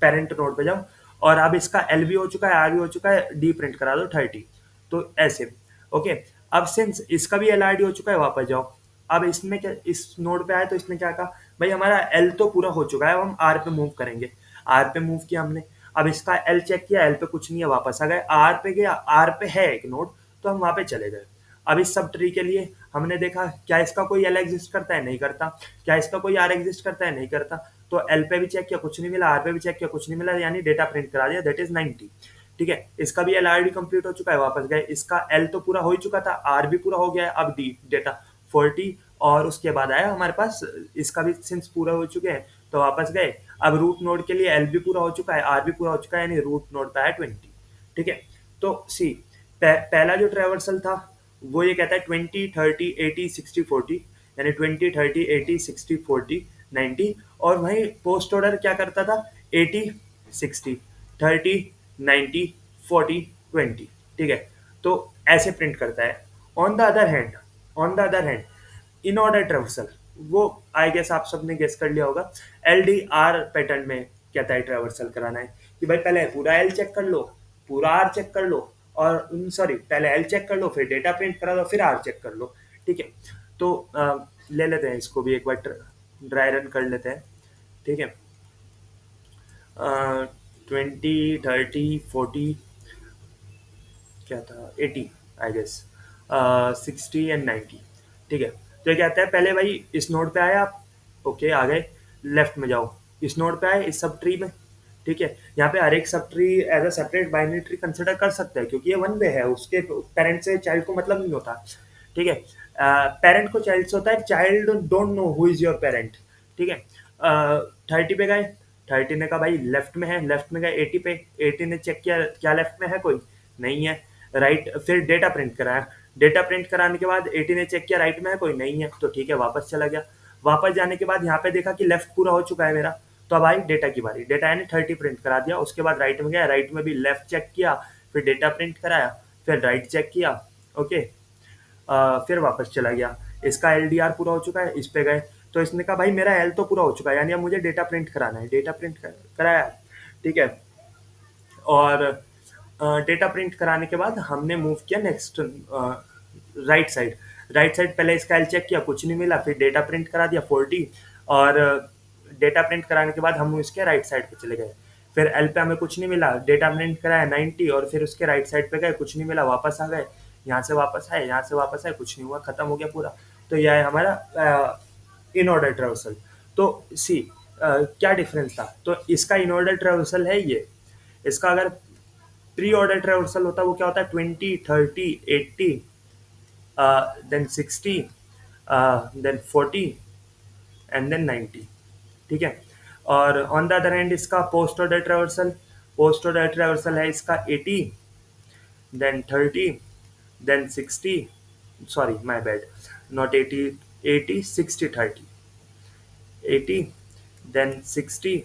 पेरेंट नोड पे जाओ। और अब इसका L भी हो चुका है, R भी हो चुका है, D प्रिंट करा दो 30। तो ऐसे, ओके। अब सिंस इसका भी LRD हो चुका है, वापस जाओ। अब इसमें क्या, इस नोड पे आए तो इसने क्या कहा, भाई हमारा L तो पूरा हो चुका है, अब हम R पे मूव करेंगे। R पे मूव किया हमने। अब इसका एल चेक किया, एल पे कुछ नहीं है, वापस आ गए, आर पे गया, आर पे है एक नोड, तो हम वहाँ पे चले गए। अब इस सब ट्री के लिए हमने देखा क्या इसका कोई एल एग्जिस्ट करता है, नहीं करता। क्या इसका कोई आर एग्जिस्ट करता है, नहीं करता। तो एल पे भी चेक किया, कुछ नहीं मिला, आर पे भी चेक किया, कुछ नहीं मिला, यानी डेटा प्रिंट करा दिया, दैट इज 90। ठीक है, इसका भी एल ऑलरेडी कंप्लीट हो चुका है, वापस गए, इसका एल तो पूरा हो ही चुका था, आर भी पूरा हो गया है, अब डी डेटा 40, और उसके बाद आया हमारे पास, इसका भी सिंस पूरा हो चुके हैं तो वापस गए। अब रूट नोड के लिए एल भी पूरा हो चुका है, आर भी पूरा हो चुका है, यानी रूट नोड पे है 20। ठीक है, तो सी पहला जो ट्रेवर्सल था वो ये कहता है 20 30 80 60 40, यानी 20 30 80 60 40 90। और वहीं पोस्ट ऑर्डर क्या करता था, 80 60 30 90 40 20। ठीक है, तो ऐसे प्रिंट करता है। On the other hand, on the other hand in order traversal, वो आई गेस आप सबने गेस कर लिया होगा, एल डी आर पैटर्न में कहता है ट्रेवर्सल कराना है कि भाई पहले पूरा एल चेक कर लो, पूरा आर चेक कर लो, और सॉरी पहले एल चेक कर लो, फिर डेटा प्रिंट करा दो, फिर आर चेक कर लो। ठीक है, तो ले लेते हैं इसको भी एक बार ड्राई रन कर लेते हैं। ठीक है, 20 30 40, क्या था, 80 आई गेस, 60 एंड 90। ठीक है, तो ये कहता है पहले भाई इस नोड पे आए आप, ओके आ गए, लेफ्ट में जाओ, इस नोड पे आए इस सब ट्री में। ठीक है, यहाँ पे हर एक subtree as a separate binary tree consider कर सकते हैं, क्योंकि ये वन वे है, उसके पेरेंट से चाइल्ड को मतलब नहीं होता। ठीक है, पेरेंट को चाइल्ड से होता है, child don't know who is your parent. ठीक है, 30 पे गए, 30 ने कहा भाई लेफ्ट में है, लेफ्ट में गए 80 पे, 80 ने चेक किया क्या लेफ्ट में है कोई, नहीं है, राइट, फिर डेटा प्रिंट कराया, डेटा प्रिंट कराने के बाद 80 ने चेक किया राइट में है कोई, नहीं है, तो ठीक है वापस चला गया। वापस जाने के बाद यहाँ पे देखा कि लेफ्ट पूरा हो चुका है मेरा, तो अब आई डेटा की बारी, डेटा यानी 30 प्रिंट करा दिया, उसके बाद राइट में गया, राइट में भी लेफ्ट चेक किया, फिर डेटा प्रिंट कराया, फिर राइट चेक किया, ओके, फिर वापस चला गया। इसका एल डी आर पूरा हो चुका है, इस पे गए, तो इसने कहा भाई मेरा एल तो पूरा हो चुका है, यानी अब मुझे डेटा प्रिंट कराना है, डेटा प्रिंट कराया। ठीक है, और डेटा प्रिंट कराने के बाद हमने मूव किया next right side. Right side पहले इसका एल चेक किया, कुछ नहीं मिला, फिर डेटा प्रिंट करा दिया 40, और डेटा प्रिंट कराने के बाद हम इसके राइट साइड पे चले गए, फिर एल पे हमें कुछ नहीं मिला, डेटा प्रिंट कराया 90, और फिर उसके राइट साइड पे गए, कुछ नहीं मिला, वापस आ गए, यहाँ से वापस आए, यहाँ से वापस आए, कुछ नहीं हुआ, खत्म हो गया पूरा। तो यह है हमारा इन ऑर्डर ट्रेवर्सल। तो सी क्या डिफरेंस था, तो इसका इन ऑर्डर ट्रेवर्सल है ये, इसका अगर प्री ऑर्डर ट्रेवर्सल होता वो क्या होता है, 20 30 80, देन 60, देन 40, एंड देन 90। ठीक है, और ऑन द अदर हैंड इसका post order traversal, post order traversal है इसका 80, then 30, then 60, sorry my bad, not 80, 80 60 30, 80, then 60,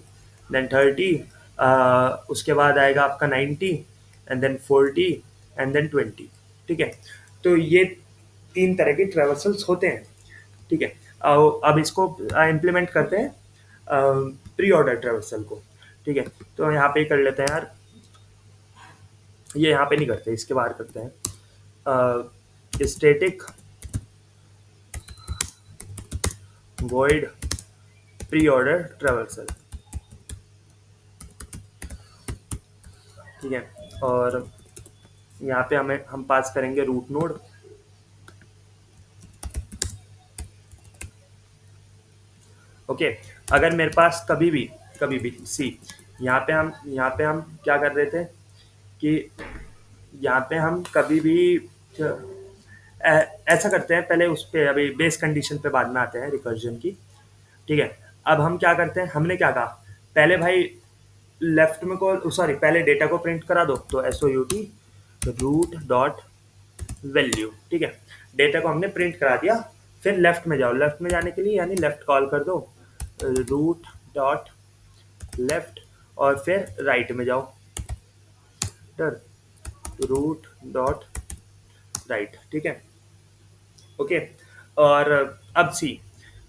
then 30, उसके बाद आएगा आपका 90, एंड देन 40, एंड देन 20। ठीक है, तो ये तीन तरह के ट्रेवर्सल्स होते हैं। ठीक है, अब इसको इम्प्लीमेंट करते हैं प्री ऑर्डर ट्रेवर्सल को। ठीक है, तो यहाँ पे ही कर लेते हैं यार, ये यहाँ पे नहीं करते, इसके बाहर करते हैं, static void pre order traversal. ठीक है, और यहाँ पे हम पास करेंगे रूट नोड। ओके, अगर मेरे पास कभी भी सी, यहाँ पे हम क्या कर रहे थे कि यहाँ पे हम कभी भी ऐसा करते हैं, पहले उस पे अभी बेस कंडीशन पे बाद में आते हैं रिकर्जन की। ठीक है, अब हम क्या करते हैं, हमने क्या कहा, पहले भाई लेफ्ट में को सॉरी पहले डेटा को प्रिंट करा दो, तो S O U T root dot value. ठीक है, डेटा को हमने प्रिंट करा दिया, फिर लेफ्ट में जाओ, लेफ्ट में जाने के लिए यानी लेफ्ट कॉल कर दो, रूट डॉट लेफ्ट, और फिर राइट में जाओ, रूट डॉट राइट। ठीक है, ओके, और अब सी,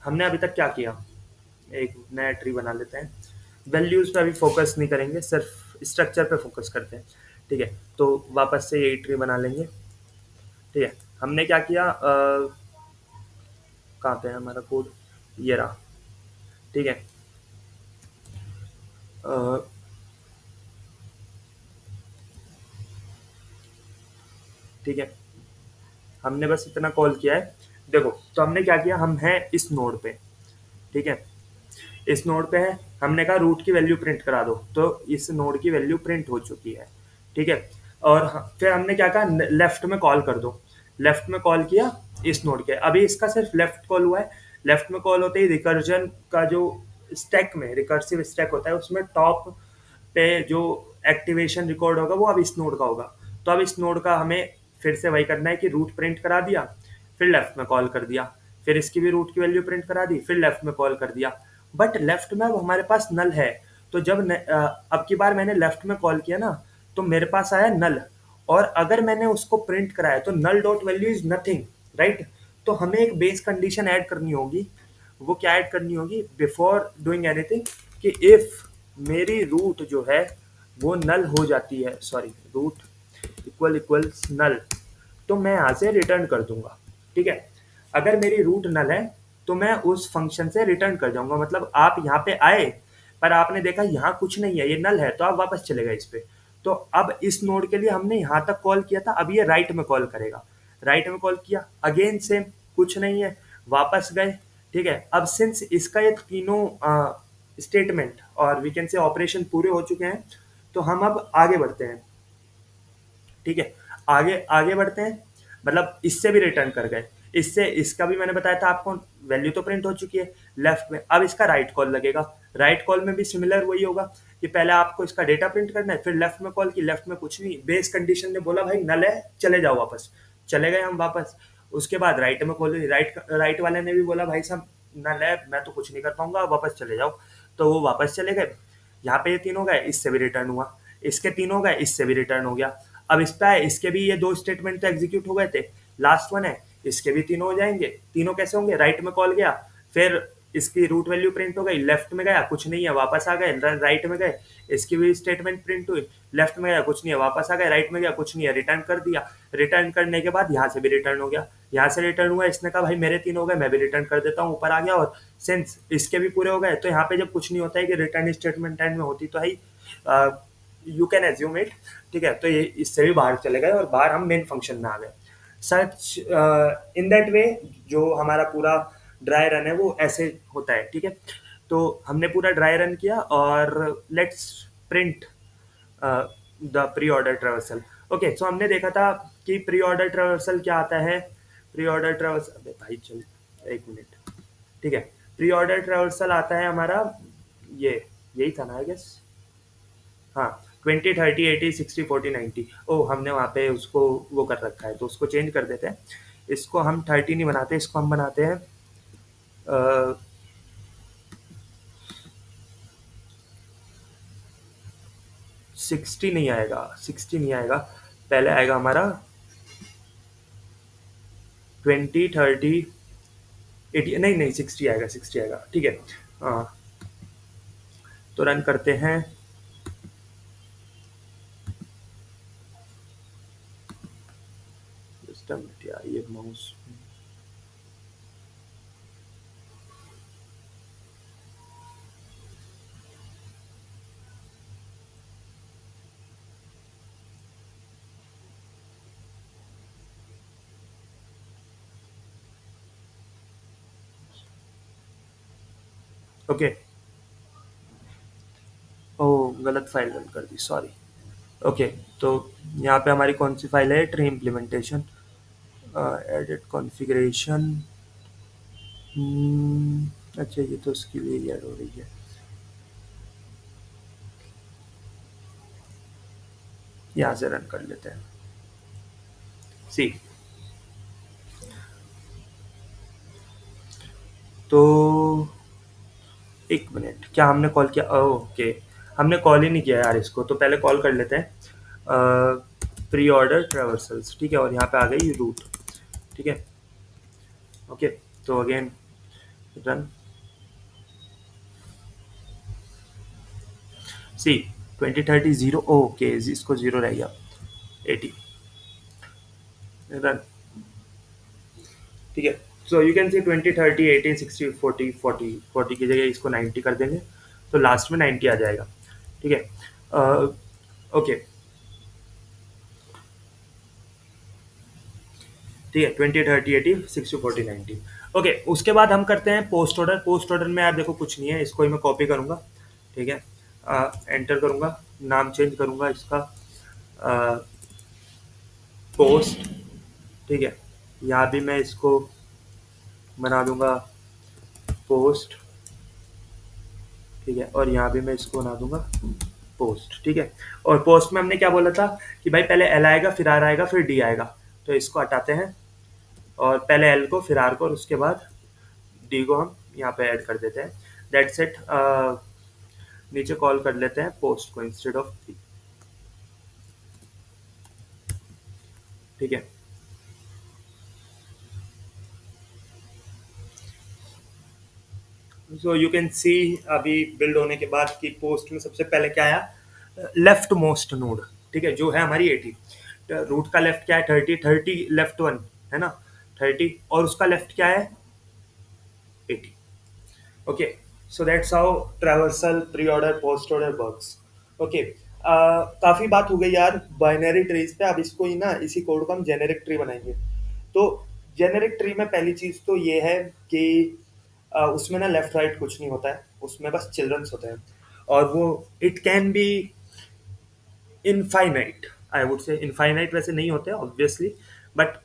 हमने अभी तक क्या किया, एक नया ट्री बना लेते हैं, वैल्यूज पे अभी फोकस नहीं करेंगे, सिर्फ स्ट्रक्चर पे फोकस करते हैं। ठीक है, तो वापस से यही ट्री बना लेंगे। ठीक है, हमने क्या किया, कहाँ पे है हमारा कोड, ये रहा। ठीक है, ठीक है, हमने बस इतना कॉल किया है। देखो, तो हमने क्या किया, हम हैं इस नोड पे, ठीक है, इस नोड पे है, हमने कहा रूट की वैल्यू प्रिंट करा दो, तो इस नोड की वैल्यू प्रिंट हो चुकी है, ठीक है। और फिर हमने क्या कहा, लेफ्ट में कॉल कर दो, लेफ्ट में कॉल किया इस नोड के, अभी इसका सिर्फ लेफ्ट कॉल हुआ है। लेफ्ट में कॉल होते ही रिकर्जन का जो स्टैक में रिकर्सिव स्टैक होता है, उसमें टॉप पे जो एक्टिवेशन रिकॉर्ड होगा वो अब इस नोड का होगा। तो अब इस नोड का हमें फिर से वही करना है कि रूट प्रिंट करा दिया, फिर लेफ्ट में कॉल कर दिया, फिर इसकी भी रूट की वैल्यू प्रिंट करा दी, फिर लेफ्ट में कॉल कर दिया। बट लेफ्ट में अब हमारे पास नल है, तो जब अब की बार मैंने लेफ्ट में कॉल किया ना, तो मेरे पास आया नल, और अगर मैंने उसको प्रिंट कराया तो null dot value is nothing, right. तो हमें एक बेस कंडीशन ऐड करनी होगी। वो क्या ऐड करनी होगी, बिफोर डूइंग एनीथिंग, कि इफ मेरी रूट जो है वो नल हो जाती है, सॉरी, रूट इक्वल्स नल, तो मैं यहाँ से रिटर्न कर दूंगा, ठीक है। अगर मेरी रूट नल है तो मैं उस फंक्शन से रिटर्न कर जाऊंगा, मतलब आप यहाँ पे आए पर आपने देखा यहाँ कुछ नहीं है, ये नल है, तो आप वापस चले गए इस पे। तो अब इस नोड के लिए हमने यहाँ तक कॉल किया था, अब ये राइट में कॉल करेगा, राइट में कॉल किया, अगेन सेम, कुछ नहीं है, वापस गए, ठीक है। अब सिंस इसका ये तीनों स्टेटमेंट और वी कैन से ऑपरेशन पूरे हो चुके हैं, तो हम अब आगे बढ़ते हैं, ठीक है। आगे आगे बढ़ते हैं, मतलब इससे भी रिटर्न कर गए, इससे इसका भी मैंने बताया था आपको, वैल्यू तो प्रिंट हो चुकी है लेफ्ट में। अब इसका राइट कॉल लगेगा, राइट कॉल में भी सिमिलर वही होगा कि पहले आपको इसका डेटा प्रिंट करना है, फिर लेफ्ट में कॉल की, लेफ्ट में कुछ नहीं, बेस कंडीशन ने बोला भाई नल है, चले जाओ वापस, चले गए हम वापस। उसके बाद राइट में कॉल, राइट राइट वाले ने भी बोला भाई साहब नल है, मैं तो कुछ नहीं कर पाऊंगा, वापस चले जाओ, तो वो वापस चले गए। यहाँ पे ये तीन हो गए, इससे भी रिटर्न हुआ, इसके तीन हो गए, इससे भी रिटर्न हो गया। अब इस पे आए, इसके भी ये दो स्टेटमेंट तो एग्जीक्यूट हो गए थे, लास्ट वन है, इसके भी तीनों हो जाएंगे। तीनों कैसे होंगे, राइट में कॉल गया, फिर इसकी रूट वैल्यू प्रिंट हो गई, लेफ्ट में गया कुछ नहीं है, वापस आ गए, राइट में गए, इसकी भी स्टेटमेंट प्रिंट हुई, लेफ्ट में गया कुछ नहीं है, वापस आ गए, राइट में गया कुछ नहीं है, रिटर्न कर दिया। रिटर्न करने के बाद यहाँ से भी रिटर्न हो गया, यहाँ से रिटर्न हुआ, इसने कहा भाई मेरे तीन हो गए, मैं भी रिटर्न कर देता हूँ, ऊपर आ गया, और सिंस इसके भी पूरे हो गए, तो यहाँ पे जब कुछ नहीं होता है कि रिटर्न स्टेटमेंट एंड में होती तो है ही, यू कैन एज्यूम इट, ठीक है। तो ये इससे भी बाहर चले गए और बाहर हम मेन फंक्शन में आ गए। सच इन दैट वे जो हमारा पूरा ड्राई रन है वो ऐसे होता है, ठीक है। तो हमने पूरा ड्राई रन किया, और let's print the pre order traversal. Okay, so हमने देखा था कि प्री ऑर्डर ट्रेवर्सल क्या आता है। प्री ऑर्डर ट्रेवर्सल, अबे भाई चल, एक मिनट, ठीक है। प्री ऑर्डर ट्रेवर्सल आता है हमारा, ये यही था ना आई गेस, हाँ, 20 30 80 60 40 90। ओ, हमने वहाँ पे उसको वो कर रखा है, तो उसको चेंज कर देते हैं। इसको हम 30 नहीं बनाते, इसको हम बनाते हैं 60 नहीं आएगा, 60 नहीं आएगा, पहले आएगा हमारा 20 30 80, नहीं नहीं 60 आएगा, 60 आएगा, ठीक है। हाँ, तो रन करते हैं। सिस्टम यार, ये माउस, ओके। ओ, गलत फाइल रन कर दी, सॉरी। ओके, तो यहाँ पे हमारी कौन सी फाइल है, ट्री इम्प्लीमेंटेशन, एडिट कॉन्फ़िगरेशन, अच्छा, ये तो उसके लिए ही ऐड हो रही है, यहाँ से रन कर लेते हैं। सी, तो एक मिनट, क्या हमने कॉल किया, ओके, हमने कॉल ही नहीं किया यार इसको, तो पहले कॉल कर लेते हैं। प्री ऑर्डर ट्रेवर्सल्स, ठीक है, और यहाँ पे आ गई रूट, ठीक है। ओके, तो अगेन रन, सी, 20 30 0, ओके, इसको जीरो रह गया, 80, रन, ठीक है। सो यू कैन सी 20 30 80 60 40 40 की जगह इसको 90 कर देंगे, तो लास्ट में 90 आ जाएगा, ठीक है। ओके, ठीक है, 20 30 80 60 40 90। ओके, उसके बाद हम करते हैं पोस्ट ऑर्डर। पोस्ट ऑर्डर में यार देखो कुछ नहीं है, इसको ही मैं कॉपी करूंगा। ठीक है, एंटर करूंगा, नाम चेंज करूंगा इसका पोस्ट। ठीक है, यहाँ भी मैं इसको बना दूंगा पोस्ट। ठीक है, और यहाँ भी मैं इसको बना दूंगा पोस्ट। ठीक है, और पोस्ट में हमने क्या बोला था कि भाई पहले एल आएगा, फिर आर आएगा, फिर डी आएगा। तो इसको हटाते हैं, और पहले एल को, फिर आर को, और उसके बाद डी को हम यहाँ पे ऐड कर देते हैं। That's it. नीचे कॉल कर लेते हैं पोस्ट को इंस्टेड ऑफ डी। ठीक है, सो यू कैन सी अभी बिल्ड होने के बाद कि पोस्ट में सबसे पहले क्या आया, लेफ्ट मोस्ट नोड। ठीक है, जो है हमारी 80। रूट का लेफ्ट क्या है, 30 लेफ्ट वन है ना, 30, और उसका लेफ्ट क्या है, 80। Okay, so that's how traversal pre order post order works. Okay, काफी बात हो गई यार बाइनरी ट्रीज पे। अब इसको ही ना, इसी कोड को हम जेनेरिक ट्री बनाएंगे। तो जेनेरिक ट्री में पहली चीज तो ये है कि उसमें ना लेफ्ट राइट कुछ नहीं होता है, उसमें बस चिल्ड्रंस होते हैं। और वो it can be infinite, I would से। इनफाइनाइट वैसे नहीं होते ऑब्वियसली, बट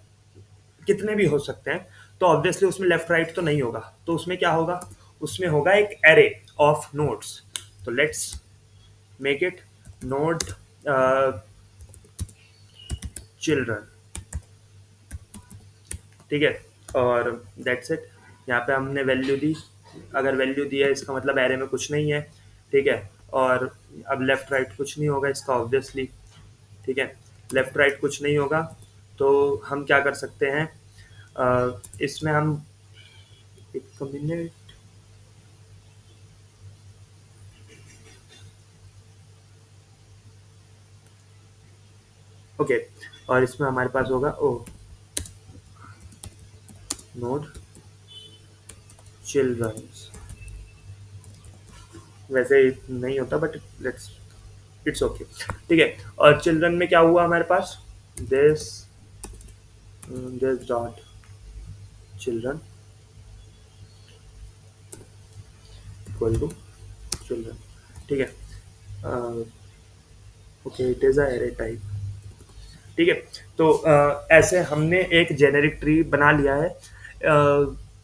कितने भी हो सकते हैं। तो ऑब्वियसली उसमें लेफ्ट राइट तो नहीं होगा, तो उसमें क्या होगा, उसमें होगा एक एरे ऑफ नोड्स। तो let's make it node children. ठीक है, और दैट्स इट। यहाँ पे हमने वैल्यू दी। अगर वैल्यू दी है इसका मतलब एरे में कुछ नहीं है। ठीक है, और अब लेफ्ट राइट कुछ नहीं होगा इसका ऑब्वियसली। ठीक है, लेफ्ट राइट कुछ नहीं होगा, तो हम क्या कर सकते हैं, इसमें हम एक मिनट। ओके, और इसमें हमारे पास होगा ओ नोड चिल्ड्रंस। वैसे नहीं होता बट लेट्स, इट्स ओके। ठीक है, और चिल्ड्रन में क्या हुआ हमारे पास, this this dot children equal to children. ठीक है, okay, it is a array type. ठीक है, तो ऐसे हमने एक जेनेरिक ट्री बना लिया है।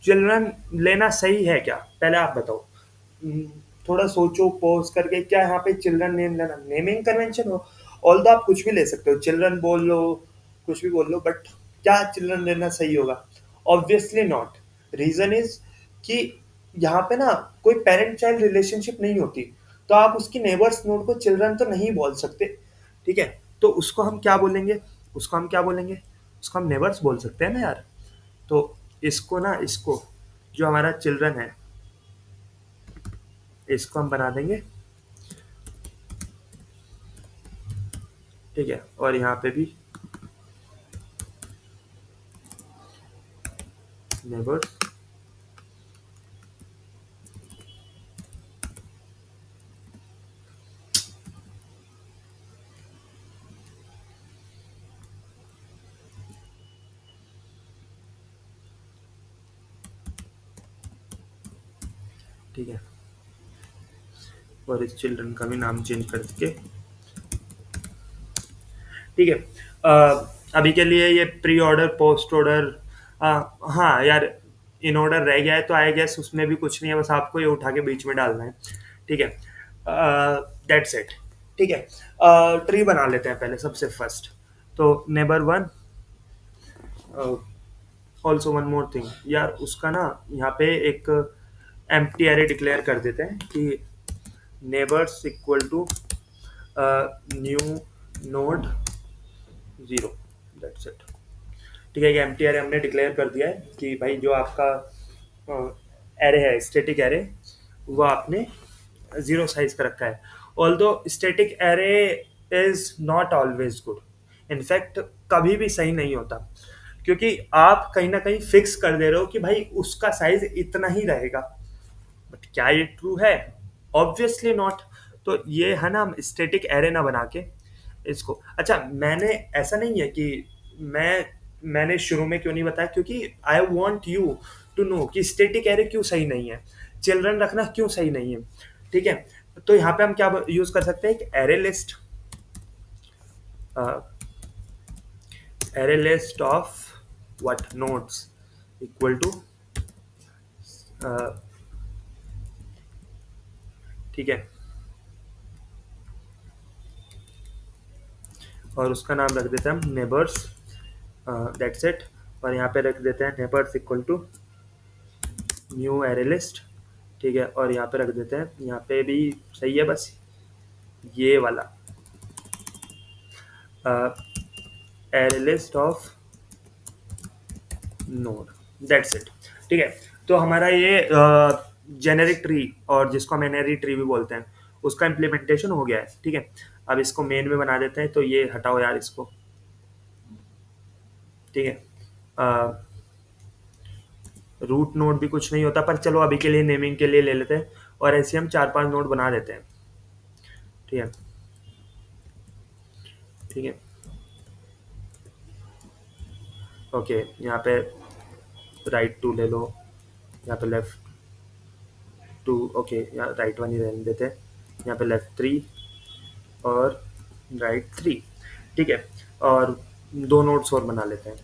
चिल्ड्रन लेना सही है क्या, पहले आप बताओ। हम्म, थोड़ा सोचो पॉज करके, क्या यहाँ पे चिल्ड्रन नेम लेना नेमिंग कन्वेंशन हो। ऑल दो आप कुछ भी ले सकते हो, चिल्ड्रन बोल लो, कुछ भी बोल लो, बट क्या चिल्ड्रन लेना सही होगा, ऑब्वियसली नॉट। रीजन इज कि यहाँ पे ना कोई पेरेंट चाइल्ड रिलेशनशिप नहीं होती, तो आप उसकी नेबर्स नोड को चिल्ड्रन तो नहीं बोल सकते। ठीक है, तो उसको हम क्या बोलेंगे, उसको हम क्या बोलेंगे, उसको हम नेबर्स बोल सकते हैं ना यार। तो इसको ना, इसको जो हमारा चिल्ड्रन है, इसको हम बना देंगे। ठीक है, और यहाँ पे भी नेबर्स। ठीक है, और इस चिल्ड्रन का भी नाम चेंज करके। ठीक है, अभी के लिए ये प्री ऑर्डर पोस्ट ऑर्डर, हाँ यार, इन ऑर्डर रह गया है, तो आई गेस उसमें भी कुछ नहीं है, बस आपको ये उठा के बीच में डालना है। ठीक है, दैट्स इट। ठीक है, ट्री बना लेते हैं पहले सबसे फर्स्ट। तो neighbour one, also one more thing यार, उसका ना यहाँ पे एक एम्प्टी एरे डिक्लेयर कर देते हैं कि neighbours equal to new node 0। That's it. ठीक है, एम्प्टी एरे हमने डिक्लेयर कर दिया है कि भाई जो आपका एरे है, स्टैटिक एरे, वो आपने 0 साइज का रखा है। Although static array is not always good, in fact कभी भी सही नहीं होता, क्योंकि आप कहीं ना कहीं फिक्स कर दे रहे हो कि भाई उसका साइज इतना ही रहेगा, बट क्या ये ट्रू है, ऑब्वियसली नॉट। तो ये है ना, हम स्टैटिक एरे ना बना के इसको, अच्छा मैंने ऐसा नहीं है कि मैं मैंने शुरू में क्यों नहीं बताया, क्योंकि I want you to know कि स्टेटिक एरे क्यों सही नहीं है, चिल्ड्रन रखना क्यों सही नहीं है। ठीक है, तो यहाँ पे हम क्या यूज कर सकते हैं, एक array list of what nodes equal to, ठीक है, और उसका नाम रख देते हैं हम नेबर्स, दैट्स इट। और यहाँ पे रख देते हैं neighbours equal to new array list. ठीक है, और यहाँ पे रख देते हैं, यहाँ पे भी सही है बस ये वाला array list of node, that's it. ठीक है, तो हमारा ये जेनेरिक ट्री, और जिसको हम एनरी ट्री भी बोलते हैं, उसका इम्प्लीमेंटेशन हो गया है। ठीक है, अब इसको मेन में बना देते हैं, तो ये हटाओ यार इसको। ठीक है, रूट नोड भी कुछ नहीं होता, पर चलो अभी के लिए नेमिंग के लिए ले लेते हैं, और ऐसे हम 4-5 नोड बना देते हैं। ठीक है, ठीक है, ओके, यहाँ पे राइट टू ले लो, यहाँ पे लेफ्ट टू, ओके, यहाँ राइट वन ही रहने देते हैं, यहाँ पे लेफ्ट 3 और राइट 3। ठीक है, और 2 नोड्स और बना लेते हैं।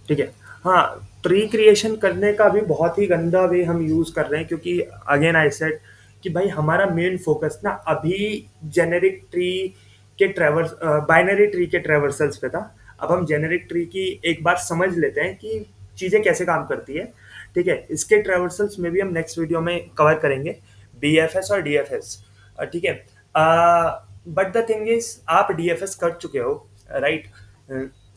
ठीक है, हाँ, ट्री क्रिएशन करने का भी बहुत ही गंदा वे हम यूज़ कर रहे हैं, क्योंकि अगेन आई सेड कि भाई हमारा मेन फोकस ना अभी जेनेरिक ट्री के ट्रेवर्स बाइनरी ट्री के ट्रेवर्सल्स पे था। अब हम जेनेरिक ट्री की एक बार समझ लेते हैं कि चीज़ें कैसे काम करती है। ठीक है, इसके ट्रेवर्सल्स में भी हम नेक्स्ट वीडियो में कवर करेंगे, BFS और DFS। ठीक है, बट द थिंग इज आप DFS कर चुके हो, right?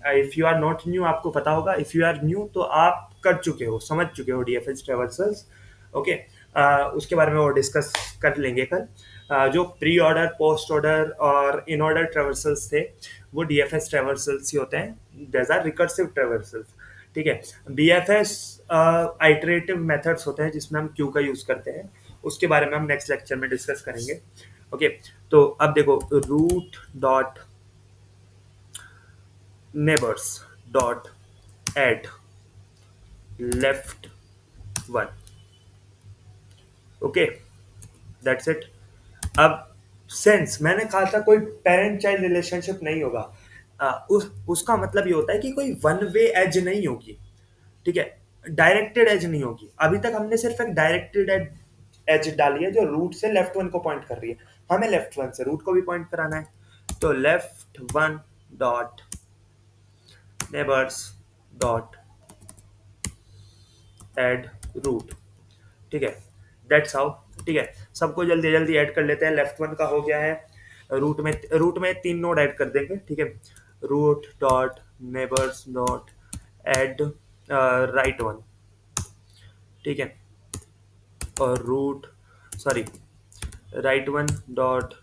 If you are not new, आपको पता होगा, इफ यू आर न्यू तो आप कर चुके हो, समझ चुके हो DFS ट्रेवर्सल्स। ओके, उसके बारे में वो डिस्कस कर लेंगे कल। जो प्री ऑर्डर, पोस्ट ऑर्डर और इन ऑर्डर ट्रेवर्सल्स थे, वो DFS ट्रेवर्सल्स ही होते हैं, देज आर रिकर्सिव ट्रेवर्सल्स। ठीक है, BFS आइटरेटिव मेथड्स होते हैं जिसमें हम क्यू का यूज करते हैं, उसके बारे में हम नेक्स्ट लेक्चर में डिस्कस करेंगे। ओके, तो अब देखो, root dot neighbours dot add left one, okay, that's it. अब सेंस मैंने कहा था कोई पेरेंट चाइल्ड रिलेशनशिप नहीं होगा, उसका मतलब ये होता है कि कोई वन वे एज नहीं होगी। ठीक है, डायरेक्टेड एज नहीं होगी। अभी तक हमने सिर्फ एक डायरेक्टेड एज डाली है जो रूट से लेफ्ट वन को पॉइंट कर रही है, हमें लेफ्ट वन से रूट को भी पॉइंट कराना है, तो left one dot neighbours dot add root. ठीक है, दैट्स हाउ। ठीक है, सबको जल्दी जल्दी ऐड कर लेते हैं। लेफ्ट वन का हो गया है, रूट में 3 नोड ऐड कर देंगे। ठीक है, root dot neighbours dot add right one. ठीक है, और root, sorry, right one dot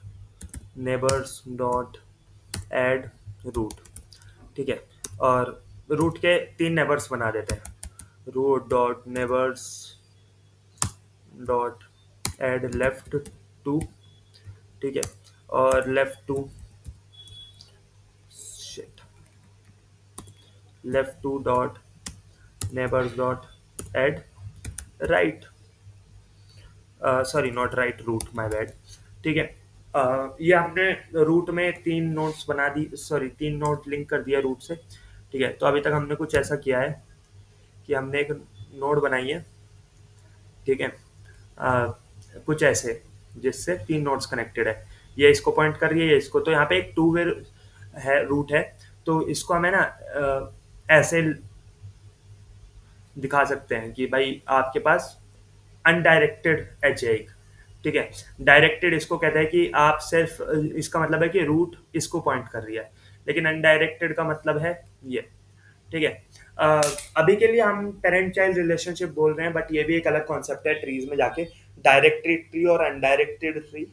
neighbours dot add root. ठीक है, और रूट के 3 नेबर्स बना देते हैं, root dot neighbours dot add left two. ठीक है, और left two, shit, left two dot neighbours dot add right, sorry not right, root, my bad. ठीक है, ये हमने रूट में 3 नोड्स बना दी, सॉरी 3 नोड लिंक कर दिया रूट से। ठीक है, तो अभी तक हमने कुछ ऐसा किया है कि हमने एक नोड बनाई है। ठीक है, कुछ ऐसे जिससे 3 नोड्स कनेक्टेड है, ये इसको पॉइंट कर रही है, ये इसको, तो यहाँ पे एक 2 वे है, रूट है, तो इसको हमें ना ऐसे दिखा सकते हैं कि भाई आपके पास अनडायरेक्टेड एज है एक। ठीक है, डायरेक्टेड इसको कहते हैं कि आप सिर्फ, इसका मतलब है कि रूट इसको पॉइंट कर रही है, लेकिन अनडायरेक्टेड का मतलब है ये। ठीक है, अभी के लिए हम पेरेंट चाइल्ड रिलेशनशिप बोल रहे हैं, बट ये भी एक अलग कॉन्सेप्ट है ट्रीज में जाके, डायरेक्टेड ट्री और अनडायरेक्टेड ट्री।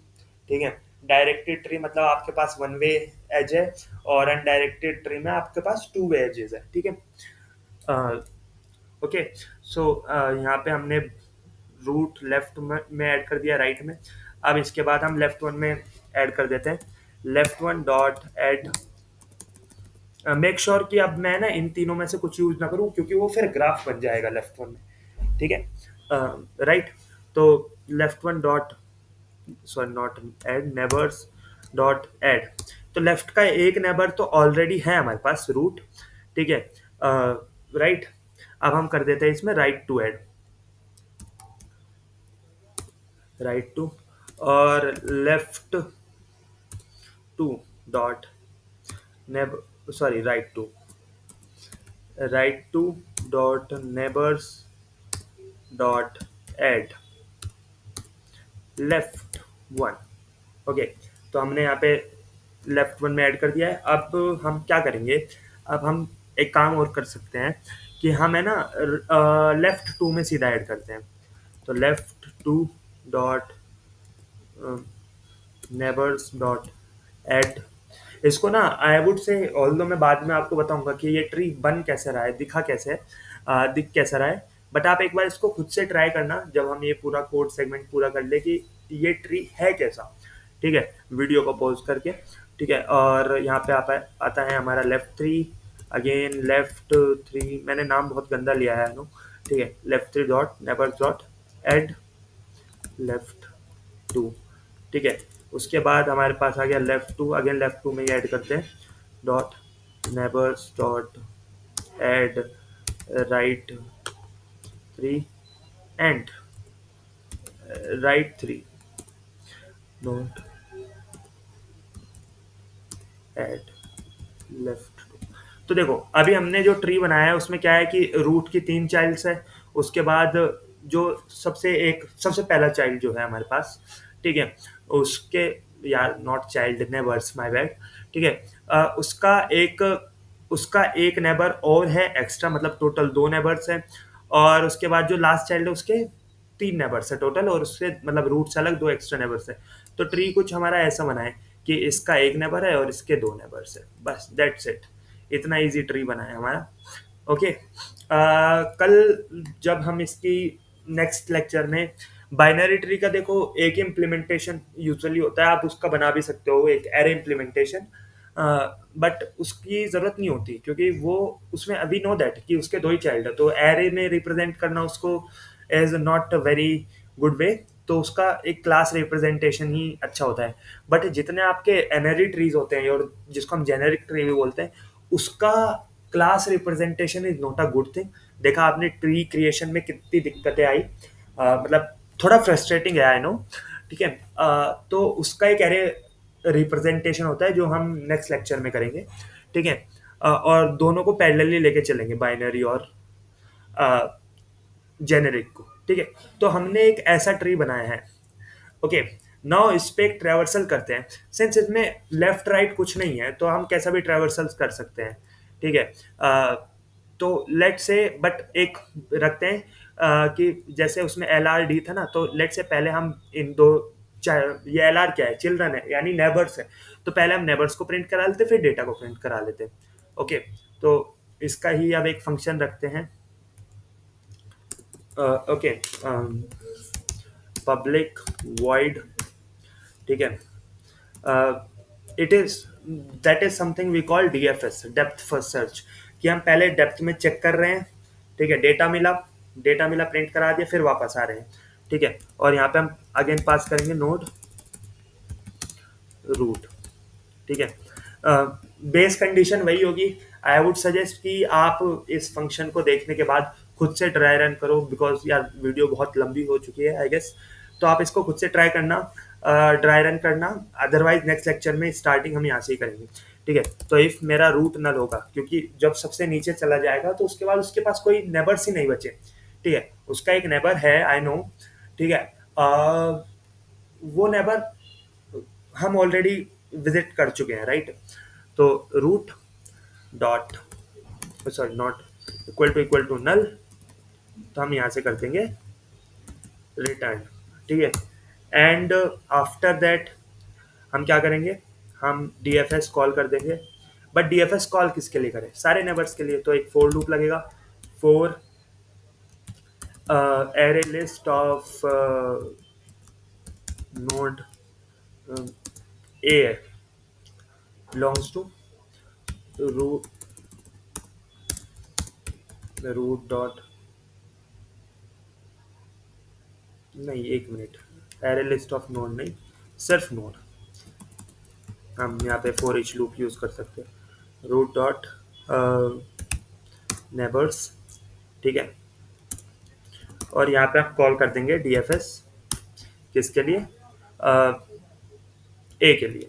ठीक है, डायरेक्टेड ट्री मतलब आपके पास वन वे एज है, और अनडायरेक्टेड ट्री में आपके पास 2 वे एजेस है। ठीक है, ओके, सो यहाँ पे हमने रूट लेफ्ट में ऐड कर दिया, राइट में। अब इसके बाद हम लेफ्ट वन में ऐड कर देते हैं, left one dot add make sure कि अब मैं ना इन तीनों में से कुछ यूज ना करूं, क्योंकि वो फिर ग्राफ बन जाएगा लेफ्ट वन में, ठीक है। राइट। तो left one dot, sorry not add, neighbours dot add. तो लेफ्ट का एक नेबर तो ऑलरेडी है हमारे पास, रूट, ठीक है। राइट। अब हम कर देते हैं इसमें right two add, right two, और left two dot neigh, sorry right two, right two dot neighbours dot add left one. Okay. तो हमने यहाँ पे लेफ्ट वन में ऐड कर दिया है। अब हम क्या करेंगे, अब हम एक काम और कर सकते हैं कि हम है ना लेफ्ट टू में सीधा ऐड करते हैं। तो left two dot neighbours dot add. इसको ना आई वुड से, ऑल्दो मैं बाद में आपको बताऊंगा कि ये ट्री बन कैसे रहा है, दिखा कैसे है, दिख कैसा रहा है, बट आप एक बार इसको खुद से ट्राई करना जब हम ये पूरा कोड सेगमेंट पूरा कर ले कि ये ट्री है कैसा, ठीक है, वीडियो को पॉज करके, ठीक है। और यहाँ पे आता है हमारा left three, again left three, मैंने नाम बहुत गंदा लिया है नो, ठीक है, left three dot neighbours dot add left two, ठीक है। उसके बाद हमारे पास आ गया left two, again left two में ही ऐड करते हैं, dot neighbours dot add right three and right three dot add left two. तो देखो अभी हमने जो ट्री बनाया है उसमें क्या है कि रूट की तीन चाइल्ड्स है, उसके बाद जो सबसे पहला चाइल्ड जो है हमारे पास, ठीक है, उसके, यार not child, neighbours, my bad, ठीक है। उसका एक नेबर और है एक्स्ट्रा, मतलब टोटल दो नेबर्स हैं। और उसके बाद जो लास्ट चाइल्ड है उसके तीन नेबर्स है टोटल, और उससे मतलब रूट से अलग दो एक्स्ट्रा नेबर्स है। तो ट्री कुछ हमारा ऐसा बना है कि इसका एक नेबर है और इसके दो नेबर्स है, बस दैट्स इट। इतना इजी ट्री बना है हमारा। ओके। कल जब हम इसकी नेक्स्ट लेक्चर में बाइनरी ट्री का, देखो एक इम्प्लीमेंटेशन यूजुअली होता है, आप उसका बना भी सकते हो एक एरे इम्प्लीमेंटेशन, बट उसकी ज़रूरत नहीं होती क्योंकि वो उसमें अभी नो दैट कि उसके दो ही चाइल्ड है, तो एरे में रिप्रेजेंट करना उसको as not a very good way. तो उसका एक क्लास रिप्रेजेंटेशन ही अच्छा होता है। बट जितने आपके एनरी ट्रीज होते हैं और जिसको हम जेनेरिक ट्री भी बोलते हैं, उसका class representation is not a good thing. देखा आपने ट्री क्रिएशन में कितनी दिक्कतें आई, मतलब थोड़ा फ्रस्ट्रेटिंग है आई नो, ठीक है। तो उसका एक एरे रिप्रेजेंटेशन होता है जो हम नेक्स्ट लेक्चर में करेंगे, ठीक है। और दोनों को पैरेलली लेके चलेंगे, बाइनरी और जेनेरिक को, ठीक है। तो हमने एक ऐसा ट्री बनाया है। ओके। नाउ इस पे एक ट्रैवर्सल करते हैं। सिंस इसमें लेफ्ट राइट कुछ नहीं है तो हम कैसा भी ट्रैवर्सल्स कर सकते हैं, ठीक है। तो लेट से, बट एक रखते हैं कि जैसे उसमें एल आर डी था ना, तो लेट से पहले हम इन दो, ये एल आर क्या है, चिल्ड्रन है यानी नेबर्स है, तो पहले हम नेबर्स को प्रिंट करा लेते फिर डेटा को प्रिंट करा लेते। ओके। तो इसका ही अब एक फंक्शन रखते हैं। ओके। पब्लिक वॉइड, ठीक है। It is that is something we call DFS, depth first search, कि हम पहले डेप्थ में चेक कर रहे हैं, ठीक है, डेटा मिला प्रिंट करा दिया फिर वापस आ रहे हैं, ठीक है। और यहाँ पे हम अगेन पास करेंगे नोड रूट, ठीक है। बेस कंडीशन वही होगी। आई वुड सजेस्ट कि आप इस फंक्शन को देखने के बाद खुद से ट्राई रन करो, बिकॉज यार वीडियो बहुत लंबी हो चुकी है आई गेस। तो आप इसको खुद से ट्राई करना, ड्राई रन करना, अदरवाइज नेक्स्ट लेक्चर में स्टार्टिंग हम यहाँ से ही करेंगे, ठीक है। तो इफ मेरा रूट नल होगा, क्योंकि जब सबसे नीचे चला जाएगा तो उसके बाद उसके पास कोई नेबर्स ही नहीं बचे, ठीक है। उसका एक नेबर है आई नो, ठीक है। वो नेबर हम ऑलरेडी विजिट कर चुके हैं, राइट। तो root dot, sorry not equal to null, तो हम यहाँ से कर देंगे रिटर्न, ठीक है। एंड आफ्टर दैट हम क्या करेंगे, हम डी एफ एस कॉल कर देंगे। But D F S call किसके लिए करें, सारे नेबर्स के लिए, तो एक फोर लूप लगेगा। For array list of node A belongs to root root dot, नहीं एक minute, array list of node नहीं, सिर्फ नोड। हम यहाँ पे फॉर each लूप यूज कर सकते हैं। रूट डॉट नेबर्स, ठीक है। और यहाँ पे आप कॉल कर देंगे डीएफएस, किसके लिए, ए के लिए,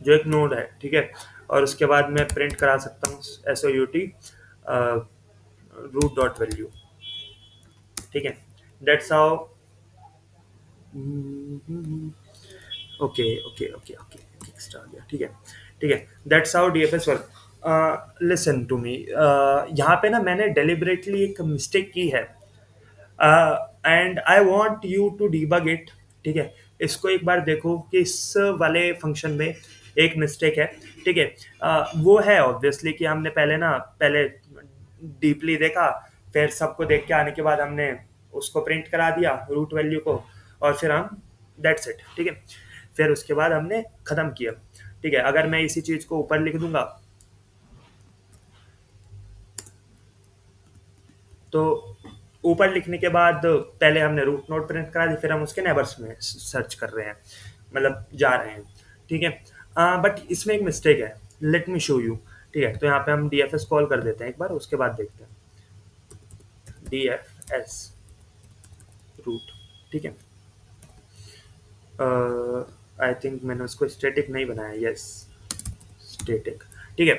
जो एक नोड है, ठीक है। और उसके बाद मैं प्रिंट करा सकता हूँ S O U T root dot value, ठीक है। That's how, okay okay okay okay, text आ गया, ठीक है, ठीक है। That's how DFS work. Listen to me, यहाँ पे ना मैंने डेलिबरेटली एक मिस्टेक की है, and I want you to debug it, ठीक है। इसको एक बार देखो कि इस वाले फंक्शन में एक मिस्टेक है, ठीक है। वो है ऑब्वियसली कि हमने पहले डीपली देखा, फिर सबको देख के आने के बाद हमने उसको प्रिंट करा दिया रूट वैल्यू को, और फिर हम दैट्स इट, ठीक है। फिर उसके बाद हमने ख़त्म किया, ठीक है। अगर मैं इसी चीज़ को ऊपर लिख दूंगा, तो ऊपर लिखने के बाद पहले हमने रूट नोड प्रिंट करा दी, फिर हम उसके नेबर्स में सर्च कर रहे हैं, मतलब जा रहे हैं, ठीक है। बट इसमें एक मिस्टेक है, लेट मी शो यू, ठीक है। तो यहाँ पे हम डी एफ एस कॉल कर देते हैं एक बार, उसके बाद देखते हैं डी एफ एस रूट, ठीक है। आई थिंक मैंने उसको स्टेटिक नहीं बनाया, यस स्टेटिक, ठीक है।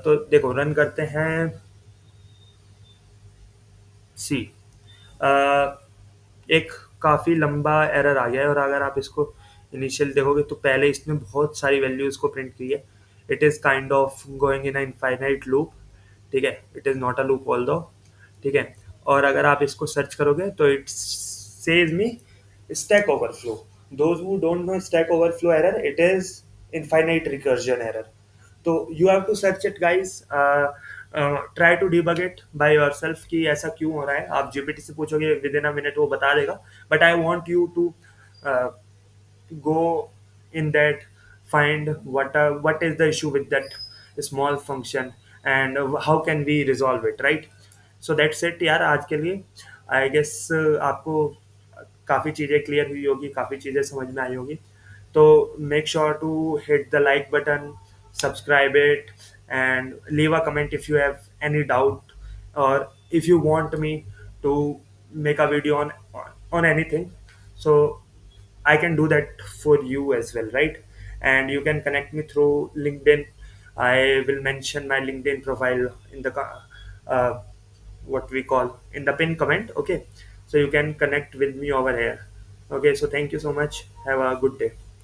तो देखो रन करते हैं सी, एक काफ़ी लंबा एरर आ गया है, और अगर आप इसको इनिशियल देखोगे तो पहले इसने बहुत सारी वैल्यूज़ को प्रिंट की है। It is kind of going in infinite loop, ठीक है। It is not a loop all दो, ठीक है। और अगर आप इसको सर्च करोगे तो it says me stack overflow. Those who don't know stack overflow error, it is infinite recursion error. तो you have to search it guys, try to debug it by yourself कि ऐसा क्यों हो रहा है। आप जीपीटी से पूछोगे विद इन अ मिनट वो बता देगा, but I want you to go in that, find what is the issue with that small function, and how can we resolve it, right? So that's it यार आज के लिए। I guess आपको काफ़ी चीज़ें क्लियर हुई होगी, काफ़ी चीज़ें समझ में आई होगी। तो make sure to hit the like button, subscribe it, and leave a comment if you have any doubt, or if you want me to make a video on anything. So I can do that for you as well, right? And you can connect me through LinkedIn. I will mention my LinkedIn profile in the what we call in the pin comment. Okay, so you can connect with me over here. Okay, so thank you so much. Have a good day.